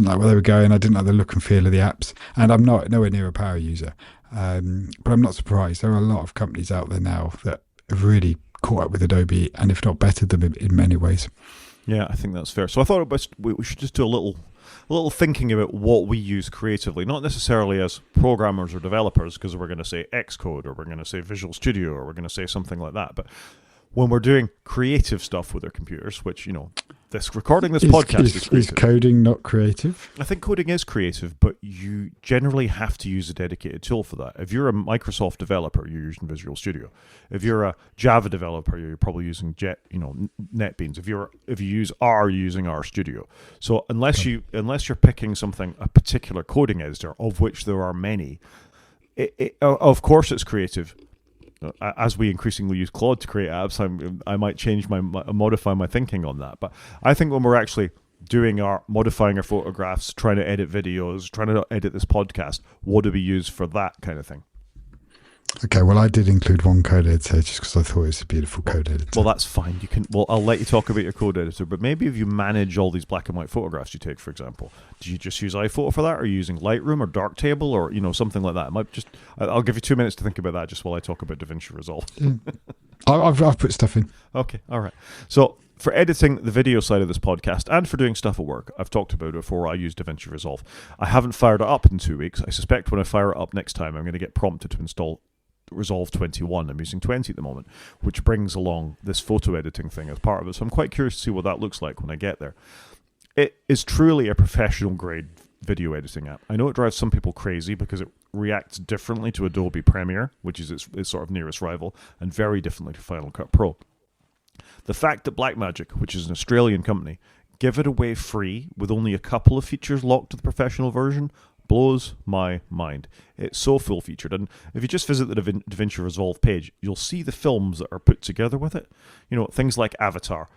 like where they were going. I didn't like the look and feel of the apps. And I'm nowhere near a power user. But I'm not surprised. There are a lot of companies out there now that have really caught up with Adobe, and if not bettered them in many ways.
Yeah, I think that's fair. So I thought we should just do a little thinking about what we use creatively, not necessarily as programmers or developers, because we're going to say Xcode or we're going to say Visual Studio or we're going to say something like that. But when we're doing creative stuff with our computers, which, recording this podcast is creative.
Is coding not creative?
I think coding is creative, but you generally have to use a dedicated tool for that. If you're a Microsoft developer, you're using Visual Studio. If you're a Java developer, you're probably using NetBeans. If you use R, you're using RStudio. So unless you're picking a particular coding editor, of which there are many, of course it's creative. As we increasingly use Claude to create apps, I might modify my thinking on that. But I think when we're actually modifying our photographs, trying to edit videos, trying to edit this podcast, what do we use for that kind of thing?
Okay, well, I did include one code editor just because I thought it was a beautiful code editor.
Well, that's fine. I'll let you talk about your code editor, but maybe if you manage all these black and white photographs you take, for example, do you just use iPhoto for that, or are you using Lightroom or Darktable or something like that? I'll give you 2 minutes to think about that just while I talk about DaVinci Resolve.
Yeah. I've put stuff in.
Okay, all right. So for editing the video side of this podcast and for doing stuff at work, I've talked about it before. I use DaVinci Resolve. I haven't fired it up in 2 weeks. I suspect when I fire it up next time, I'm going to get prompted to install Resolve 21. I'm using 20 at the moment, which brings along this photo editing thing as part of it. So I'm quite curious to see what that looks like when I get there. It is truly a professional grade video editing app. I know it drives some people crazy because it reacts differently to Adobe Premiere, which is its sort of nearest rival, and very differently to Final Cut Pro. The fact that Blackmagic, which is an Australian company, give it away free with only a couple of features locked to the professional version blows my mind. It's so full featured, and if you just visit the DaVinci Resolve page, you'll see the films that are put together with it. Things like Avatar,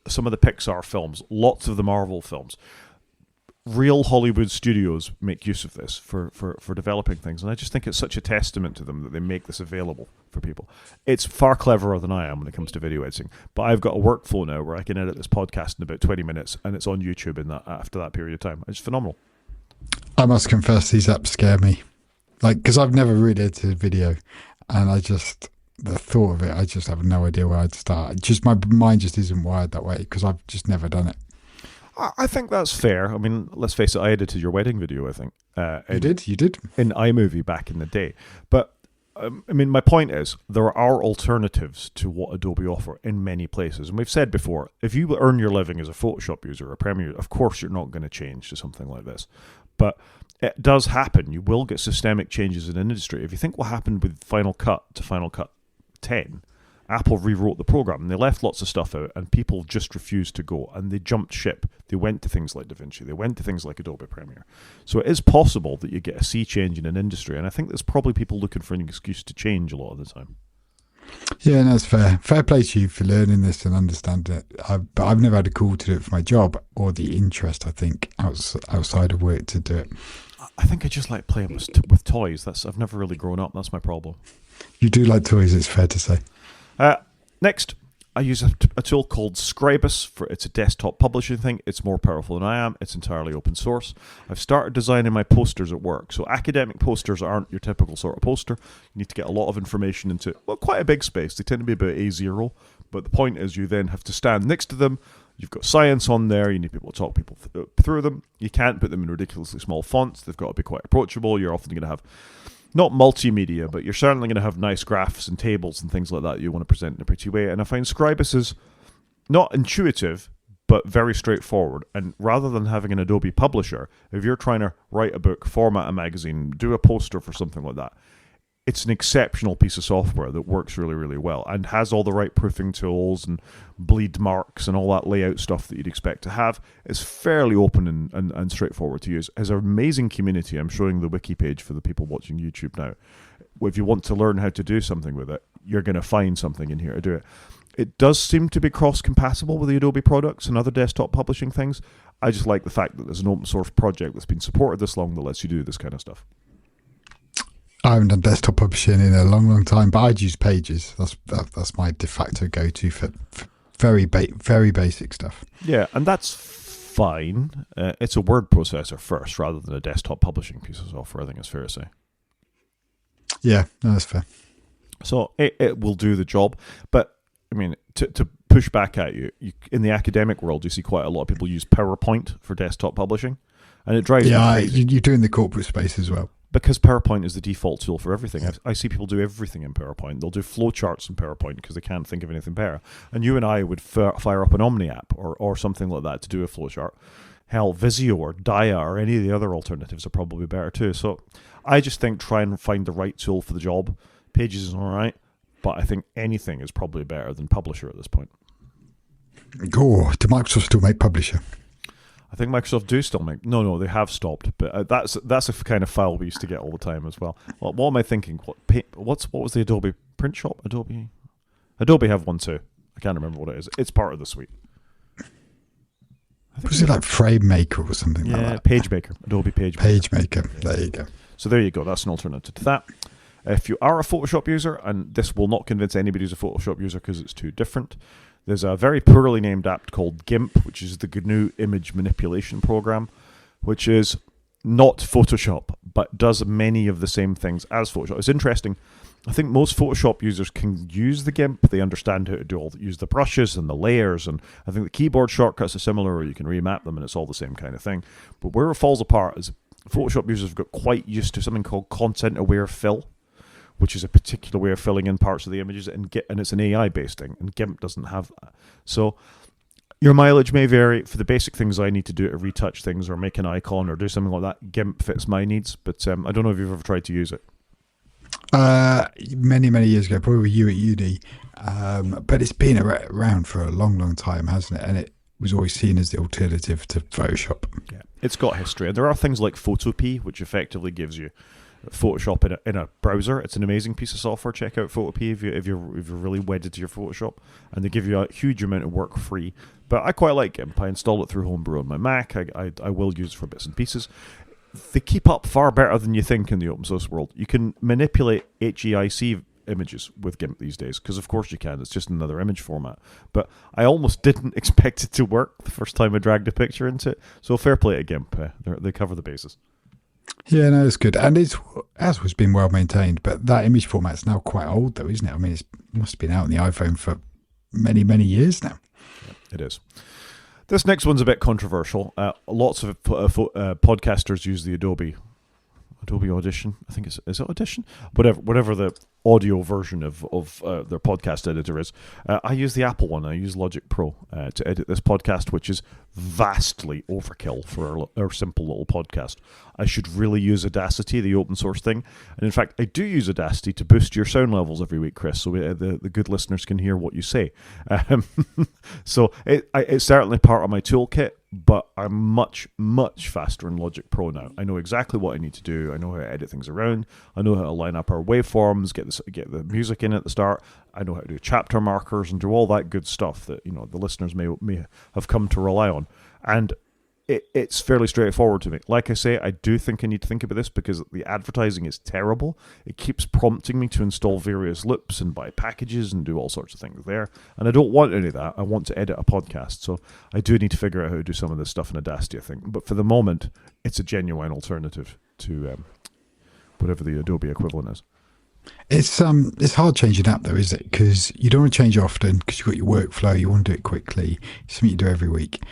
some of the Pixar films, lots of the Marvel films. Real Hollywood studios make use of this for developing things, and I just think it's such a testament to them that they make this available for people. It's far cleverer than I am when it comes to video editing, but I've got a workflow now where I can edit this podcast in about 20 minutes, and it's on YouTube after that period of time. It's phenomenal.
I must confess, these apps scare me. Because I've never really edited video, and the thought of it, I just have no idea where I'd start. My mind just isn't wired that way because I've just never done it.
I think that's fair. I mean, let's face it, I edited your wedding video, I think.
You did?
In iMovie back in the day. But I mean, my point is there are alternatives to what Adobe offer in many places. And we've said before, if you earn your living as a Photoshop user or a Premiere, of course you're not going to change to something like this. But it does happen. You will get systemic changes in industry. If you think what happened with Final Cut to Final Cut 10, Apple rewrote the program and they left lots of stuff out and people just refused to go and they jumped ship. They went to things like DaVinci. They went to things like Adobe Premiere. So it is possible that you get a sea change in an industry, and I think there's probably people looking for an excuse to change a lot of the time.
Yeah, no, that's fair. Fair play to you for learning this and understanding it. But I've never had a call to do it for my job or the interest, I think, outside of work to do it.
I think I just like playing with toys. I've never really grown up. That's my problem.
You do like toys, it's fair to say.
Next, I use a tool called Scribus. It's a desktop publishing thing. It's more powerful than I am. It's entirely open source. I've started designing my posters at work. So academic posters aren't your typical sort of poster. You need to get a lot of information into, well, quite a big space. They tend to be about A0. But the point is you then have to stand next to them. You've got science on there. You need people to talk people through them. You can't put them in ridiculously small fonts. They've got to be quite approachable. You're often going to have not multimedia, but you're certainly going to have nice graphs and tables and things like that you want to present in a pretty way. And I find Scribus is not intuitive, but very straightforward. And rather than having an Adobe publisher, if you're trying to write a book, format a magazine, do a poster for something like that, it's an exceptional piece of software that works really, really well and has all the right proofing tools and bleed marks and all that layout stuff that you'd expect to have. It's fairly open and straightforward to use. It has an amazing community. I'm showing the wiki page for the people watching YouTube now. If you want to learn how to do something with it, you're going to find something in here to do it. It does seem to be cross-compatible with the Adobe products and other desktop publishing things. I just like the fact that there's an open source project that's been supported this long that lets you do this kind of stuff.
I haven't done desktop publishing in a long, long time, but I'd use Pages. That's my de facto go-to for very basic stuff.
Yeah, and that's fine. It's a word processor first rather than a desktop publishing piece of software, I think it's fair to say.
Yeah, no, that's fair.
So it will do the job. But, I mean, to push back at you, in the academic world, you see quite a lot of people use PowerPoint for desktop publishing, and it drives me crazy.
You do in the corporate space as well.
Because PowerPoint is the default tool for everything. I see people do everything in PowerPoint. They'll do flowcharts in PowerPoint because they can't think of anything better. And you and I would fire up an Omni app or something like that to do a flowchart. Hell, Visio or Dia or any of the other alternatives are probably better too. So I just think try and find the right tool for the job. Pages is all right, but I think anything is probably better than Publisher at this point.
Oh, do Microsoft still make Publisher?
I think Microsoft do still make... No, they have stopped. But that's a kind of file we used to get all the time as well. What am I thinking? What was the Adobe print shop? Adobe have one too. I can't remember what it is. It's part of the suite.
Was it like Frame Maker or something like that?
Yeah, PageMaker. Adobe PageMaker.
PageMaker. There you go.
So there you go. That's an alternative to that. If you are a Photoshop user, and this will not convince anybody who's a Photoshop user because it's too different, there's a very poorly named app called GIMP, which is the GNU image manipulation program, which is not Photoshop, but does many of the same things as Photoshop. It's interesting. I think most Photoshop users can use the GIMP. They understand how to use the brushes and the layers, and I think the keyboard shortcuts are similar, or you can remap them, and it's all the same kind of thing. But where it falls apart is Photoshop users have got quite used to something called content-aware fill, which is a particular way of filling in parts of the images, and it's an AI-based thing, and GIMP doesn't have that. So your mileage may vary. For the basic things I need to do to retouch things or make an icon or do something like that, GIMP fits my needs, but I don't know if you've ever tried to use it.
Many years ago, probably you at uni, but it's been around for a long, long time, hasn't it? And it was always seen as the alternative to Photoshop. Yeah,
it's got history, and there are things like Photopea, which effectively gives you Photoshop in a browser. It's an amazing piece of software. Check out Photopea if you're really wedded to your Photoshop, and they give you a huge amount of work free. But I quite like GIMP. I installed it through Homebrew on my Mac. I will use it for bits and pieces. They keep up far better than you think in the open source world. You can manipulate HEIC images with GIMP these days, because of course you can. It's just another image format. But I almost didn't expect it to work the first time I dragged a picture into it. So fair play to GIMP. They cover the bases.
Yeah, no, it's good. And it's, as was been well maintained, but that image format's now quite old though, isn't it? I mean, it must have been out on the iPhone for many years now.
Yeah, it is. This next one's a bit controversial. Lots of podcasters use the Adobe Adobe Audition. I think is it Audition? Whatever the audio version of their podcast editor is. I use the Apple one. I use Logic Pro to edit this podcast, which is vastly overkill for our simple little podcast. I should really use Audacity, the open source thing. And in fact, I do use Audacity to boost your sound levels every week, Chris, so the good listeners can hear what you say. So it's certainly part of my toolkit, but I'm much, much faster in Logic Pro now. I know exactly what I need to do. I know how to edit things around. I know how to line up our waveforms, get the music in at the start. I know how to do chapter markers and do all that good stuff that the listeners may have come to rely on. And it's fairly straightforward to me. Like I say, I do think I need to think about this because the advertising is terrible. It keeps prompting me to install various loops and buy packages and do all sorts of things there. And I don't want any of that. I want to edit a podcast. So I do need to figure out how to do some of this stuff in Audacity, I think. But for the moment, it's a genuine alternative to whatever the Adobe equivalent is.
It's hard changing app though, is it? Because you don't want to change often because you've got your workflow. You want to do it quickly. It's something you do every week.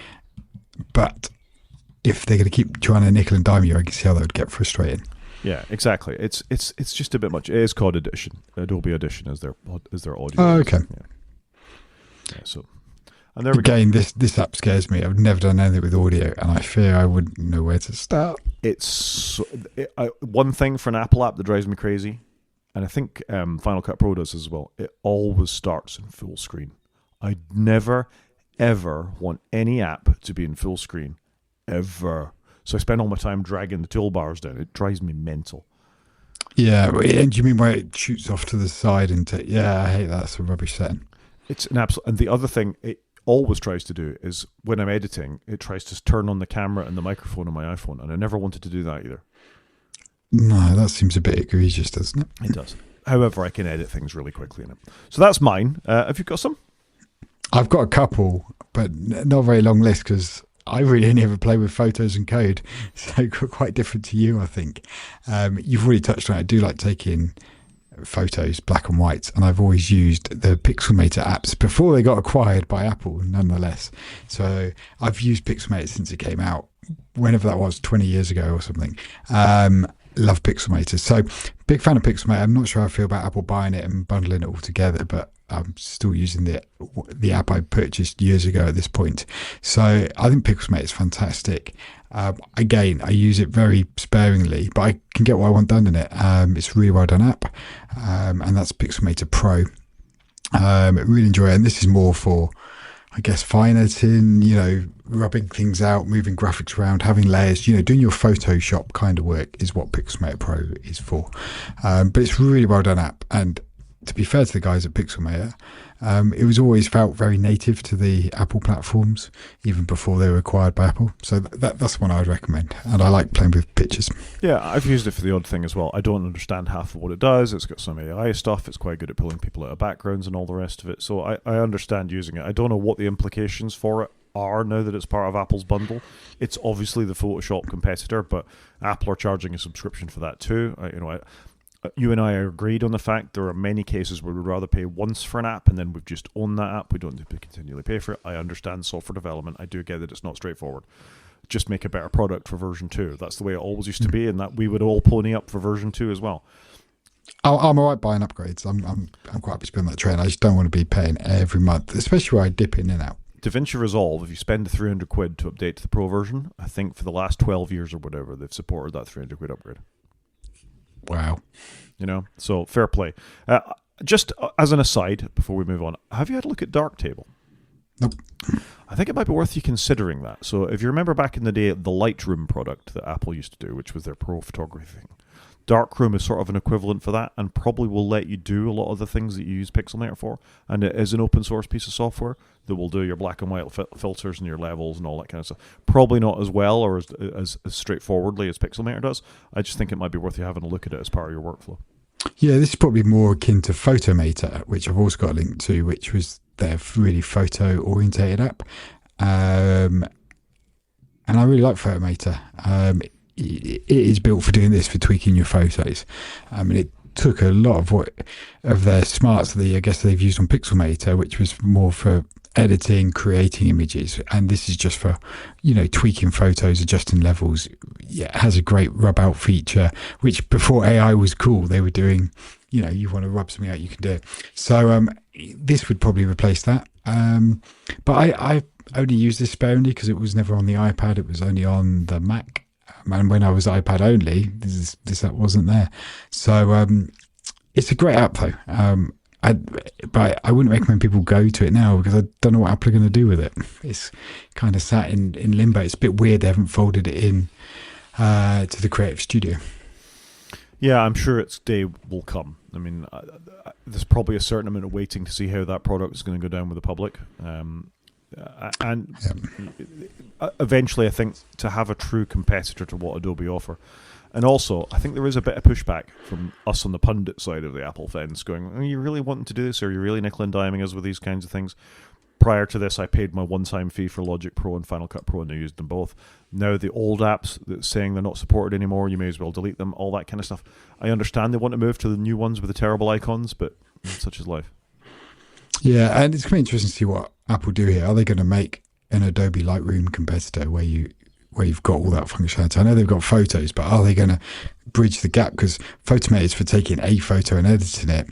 But if they're going to keep trying to nickel and dime you, I can see how that would get frustrating.
Yeah, exactly. It's just a bit much. It is called Audition. Adobe Audition is their audio.
Oh, okay.
Yeah. So, and there we go.
Again, this app scares me. I've never done anything with audio, and I fear I wouldn't know where to start.
It's one thing for an Apple app that drives me crazy, and I think Final Cut Pro does as well. It always starts in full screen. I never, ever want any app to be in full screen. Ever. So I spend all my time dragging the toolbars down. It drives me mental.
Yeah, and do you mean where it shoots off to the side yeah, I hate that. It's a rubbish setting.
It's an absolute. And the other thing it always tries to do is when I'm editing, it tries to turn on the camera and the microphone on my iPhone, and I never wanted to do that either.
No, that seems a bit egregious, doesn't it?
It does. However, I can edit things really quickly in it. So that's mine. Have you got some?
I've got a couple, but not a very long list because I really only ever play with photos and code, so quite different to you, I think. You've already touched on it. I do like taking photos, black and white, and I've always used the Pixelmator apps before they got acquired by Apple, nonetheless. So I've used Pixelmator since it came out, whenever that was, 20 years ago or something. Love Pixelmator. So big fan of Pixelmator. I'm not sure how I feel about Apple buying it and bundling it all together, but I'm still using the app I purchased years ago at this point. So I think Pixelmator is fantastic. Again, I use it very sparingly, but I can get what I want done in it. It's a really well done app, and that's Pixelmator Pro. I really enjoy it, and this is more for, I guess, fine editing, rubbing things out, moving graphics around, having layers, doing your Photoshop kind of work is what Pixelmator Pro is for. But it's a really well done app, and to be fair to the guys at Pixelmator, it was always felt very native to the Apple platforms, even before they were acquired by Apple. So that's one I'd recommend. And I like playing with pictures.
Yeah, I've used it for the odd thing as well. I don't understand half of what it does. It's got some AI stuff. It's quite good at pulling people out of backgrounds and all the rest of it. So I understand using it. I don't know what the implications for it are now that it's part of Apple's bundle. It's obviously the Photoshop competitor, but Apple are charging a subscription for that too. You and I are agreed on the fact there are many cases where we'd rather pay once for an app and then we've just owned that app. We don't need to continually pay for it. I understand software development. I do get that it's not straightforward. Just make a better product for version 2. That's the way it always used to be, and that we would all pony up for version 2 as well.
I'm all right buying upgrades. I'm quite happy to be on that train. I just don't want to be paying every month, especially where I dip in and out.
DaVinci Resolve, if you spend the 300 quid to update to the Pro version, I think for the last 12 years or whatever, they've supported that 300 quid upgrade.
Wow.
So fair play. Just as an aside, before we move on, have you had a look at Darktable?
Nope.
I think it might be worth you considering that. So if you remember back in the day, the Lightroom product that Apple used to do, which was their pro photography thing, Darkroom is sort of an equivalent for that and probably will let you do a lot of the things that you use Pixelmator for. And it is an open source piece of software that will do your black and white filters and your levels and all that kind of stuff. Probably not as well or as straightforwardly as Pixelmator does. I just think it might be worth you having a look at it as part of your workflow.
Yeah, this is probably more akin to Photomator, which I've also got a link to, which was their really photo-orientated app. And I really like Photomator. It is built for doing this, for tweaking your photos. It took a lot of their smarts that I guess they've used on Pixelmator, which was more for editing, creating images, and this is just for, tweaking photos, adjusting levels. Yeah, it has a great rub out feature, which before AI was cool, they were doing, you want to rub something out, you can do it. So this would probably replace that. But I only use this sparingly because it was never on the iPad, it was only on the Mac. And when I was iPad only, this app wasn't there. So it's a great app though. But I wouldn't recommend people go to it now because I don't know what Apple are going to do with it. It's kind of sat in limbo. It's a bit weird they haven't folded it in to the Creative Studio.
Yeah, I'm sure its day will come. I mean, there's probably a certain amount of waiting to see how that product is going to go down with the public. Eventually, I think to have a true competitor to what Adobe offer. And also, I think there is a bit of pushback from us on the pundit side of the Apple fence going, are you really wanting to do this? Are you really nickel and diming us with these kinds of things? Prior to this, I paid my one-time fee for Logic Pro and Final Cut Pro, and I used them both. Now the old apps that's saying they're not supported anymore, you may as well delete them, all that kind of stuff. I understand they want to move to the new ones with the terrible icons, but such is life.
Yeah, and it's going to be interesting to see what Apple do here. Are they going to make an Adobe Lightroom competitor where you've got all that functionality? I know they've got photos, but are they going to bridge the gap? Because Photomate is for taking a photo and editing it.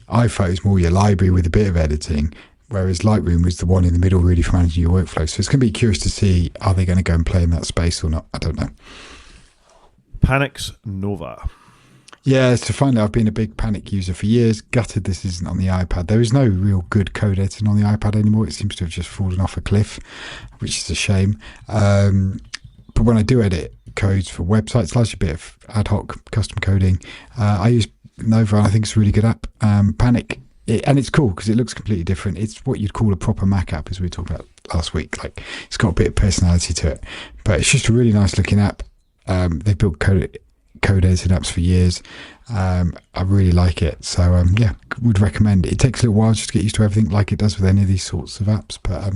iPhoto is more your library with a bit of editing, whereas Lightroom is the one in the middle really for managing your workflow. So it's going to be curious to see, are they going to go and play in that space or not? I don't know.
Panic's Nova.
Yeah, so finally, I've been a big Panic user for years. Gutted this isn't on the iPad. There is no real good code editing on the iPad anymore. It seems to have just fallen off a cliff, which is a shame. But when I do edit codes for websites, largely a bit of ad hoc custom coding, I use Nova, and I think it's a really good app. Panic, and it's cool because it looks completely different. It's what you'd call a proper Mac app, as we talked about last week. Like, it's got a bit of personality to it, but it's just a really nice looking app. They've built code editing apps for years. I really like it. So yeah, would recommend it. It takes a little while just to get used to everything like it does with any of these sorts of apps, but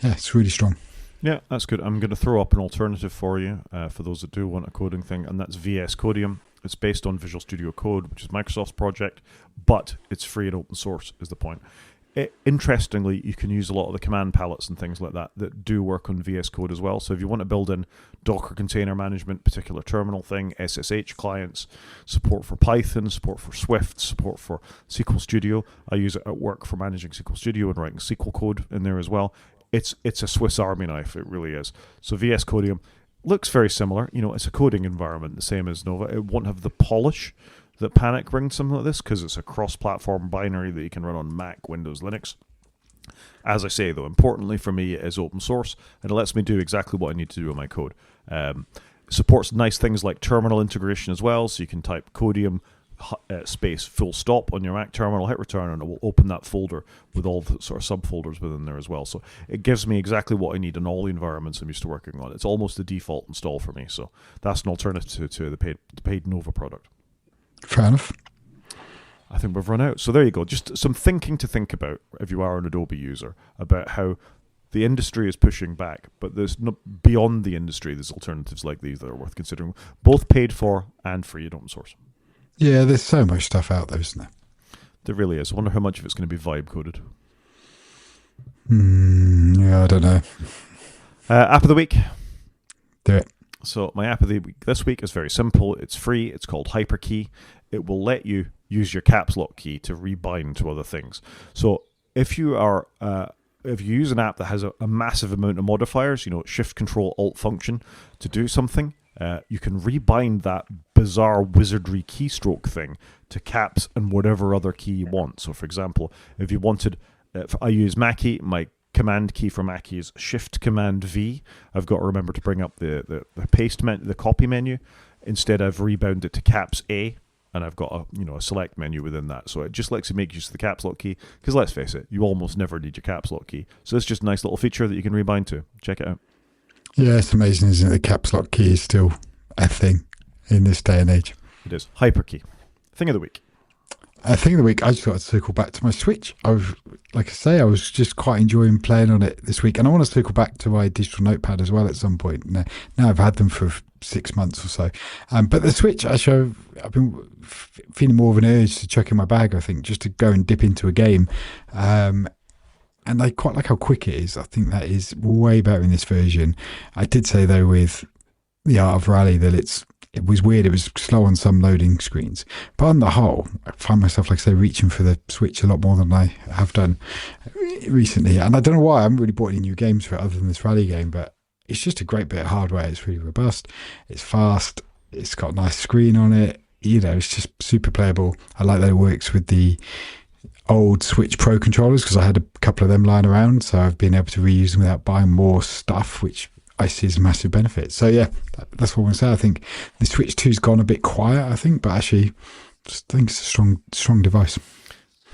yeah, it's really strong.
Yeah, that's good. I'm going to throw up an alternative for you for those that do want a coding thing, and that's VS Codium. It's based on Visual Studio Code, which is Microsoft's project, but it's free and open source is the point. Interestingly, you can use a lot of the command palettes and things like that do work on VS Code as well. So if you want to build in Docker container management, particular terminal thing, SSH clients, support for Python, support for Swift, support for SQL Studio. I use it at work for managing SQL Studio and writing SQL code in there as well. It's a Swiss Army knife, it really is. So VS Codium looks very similar. It's a coding environment, the same as Nova. It won't have the polish that Panic brings something like this because it's a cross-platform binary that you can run on Mac, Windows, Linux. As I say, though, importantly for me, it is open source, and it lets me do exactly what I need to do with my code. Supports nice things like terminal integration as well, so you can type Codium space full stop on your Mac terminal, hit return, and it will open that folder with all the sort of subfolders within there as well. So it gives me exactly what I need in all the environments I'm used to working on. It's almost the default install for me, so that's an alternative to the paid Nova product.
Fair enough.
I think we've run out. So there you go. Just some thinking to think about if you are an Adobe user about how the industry is pushing back, but there's beyond the industry, there's alternatives like these that are worth considering, both paid for and free and open source.
Yeah, there's so much stuff out there, isn't there?
There really is. I wonder how much of it's going to be vibe coded.
Yeah, I don't know.
App of the week.
Do it.
So my app of the week this week is very simple. It's free. It's called HyperKey. It will let you use your caps lock key to rebind to other things. So if you use an app that has a massive amount of modifiers, Shift Control Alt function to do something, you can rebind that bizarre wizardry keystroke thing to caps and whatever other key you want. So for example, if you wanted, I use Mackie, my command key for Mackie is Shift Command V. I've got to remember to bring up the paste the copy menu. Instead, I've rebound it to caps A, and I've got a select menu within that. So it just lets you make use of the caps lock key. Because let's face it, you almost never need your caps lock key. So it's just a nice little feature that you can rebind to. Check it out.
Yeah, it's amazing, isn't it? The caps lock key is still a thing in this day and age.
It is. HyperKey. Thing of the week.
Thing of the week, I just got to circle back to my Switch. I was just quite enjoying playing on it this week, and I want to circle back to my digital notepad as well at some point. Now I've had them for 6 months or so, but the Switch, actually, I've been feeling more of an urge to chuck in my bag. I think just to go and dip into a game. and I quite like how quick it is. I think that is way better in this version. I did say though with the Art of Rally that it was weird. It was slow on some loading screens, but on the whole, I find myself, like I say, reaching for the Switch a lot more than I have done recently. And I don't know why I haven't really bought any new games for it other than this rally game, but it's just a great bit of hardware. It's really robust. It's fast. It's got a nice screen on it. It's just super playable. I like that it works with the old Switch Pro controllers because I had a couple of them lying around, so I've been able to reuse them without buying more stuff, which I see as a massive benefit. So yeah, that's what I'm going to say. I think the Switch 2's gone a bit quiet, I think, but actually I think it's a strong device.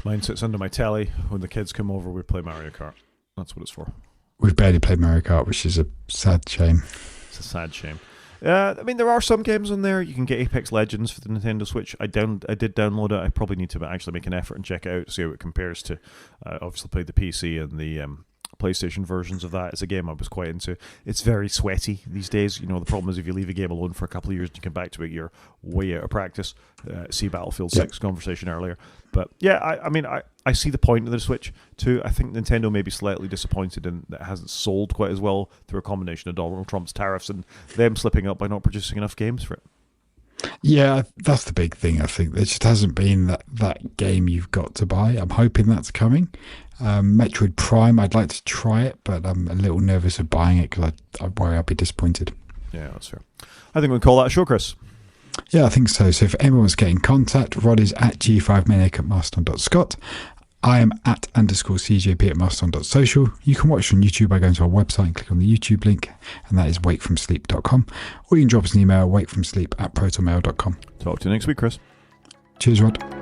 Mine sits under my telly. When the kids come over, we play Mario Kart. That's what it's for.
We've barely played Mario Kart, which is a sad shame.
It's a sad shame. I mean, there are some games on there. You can get Apex Legends for the Nintendo Switch. I did download it. I probably need to actually make an effort and check it out, see how it compares to. Obviously, played the PC and the PlayStation versions of that. It's a game I was quite into. It's very sweaty these days. The problem is if you leave a game alone for a couple of years and you come back to it, you're way out of practice. See Battlefield 6 conversation earlier. But yeah, I see the point of the Switch too. I think Nintendo may be slightly disappointed in that it hasn't sold quite as well through a combination of Donald Trump's tariffs and them slipping up by not producing enough games for it.
Yeah, that's the big thing. I think there just hasn't been that game you've got to buy. I'm hoping that's coming. Metroid Prime, I'd like to try it, but I'm a little nervous of buying it because I worry I'll be disappointed.
Yeah, that's fair. I think we'll call that a show, Chris.
Yeah, I think so. So if anyone wants to get in contact, Rod is at g5maniac@mastodon.scot. I am at _CJP at mastodon.social. You can watch on YouTube by going to our website and click on the YouTube link, and that is wakefromsleep.com. Or you can drop us an email, wakefromsleep@protonmail.com.
Talk to you next week, Chris.
Cheers, Rod.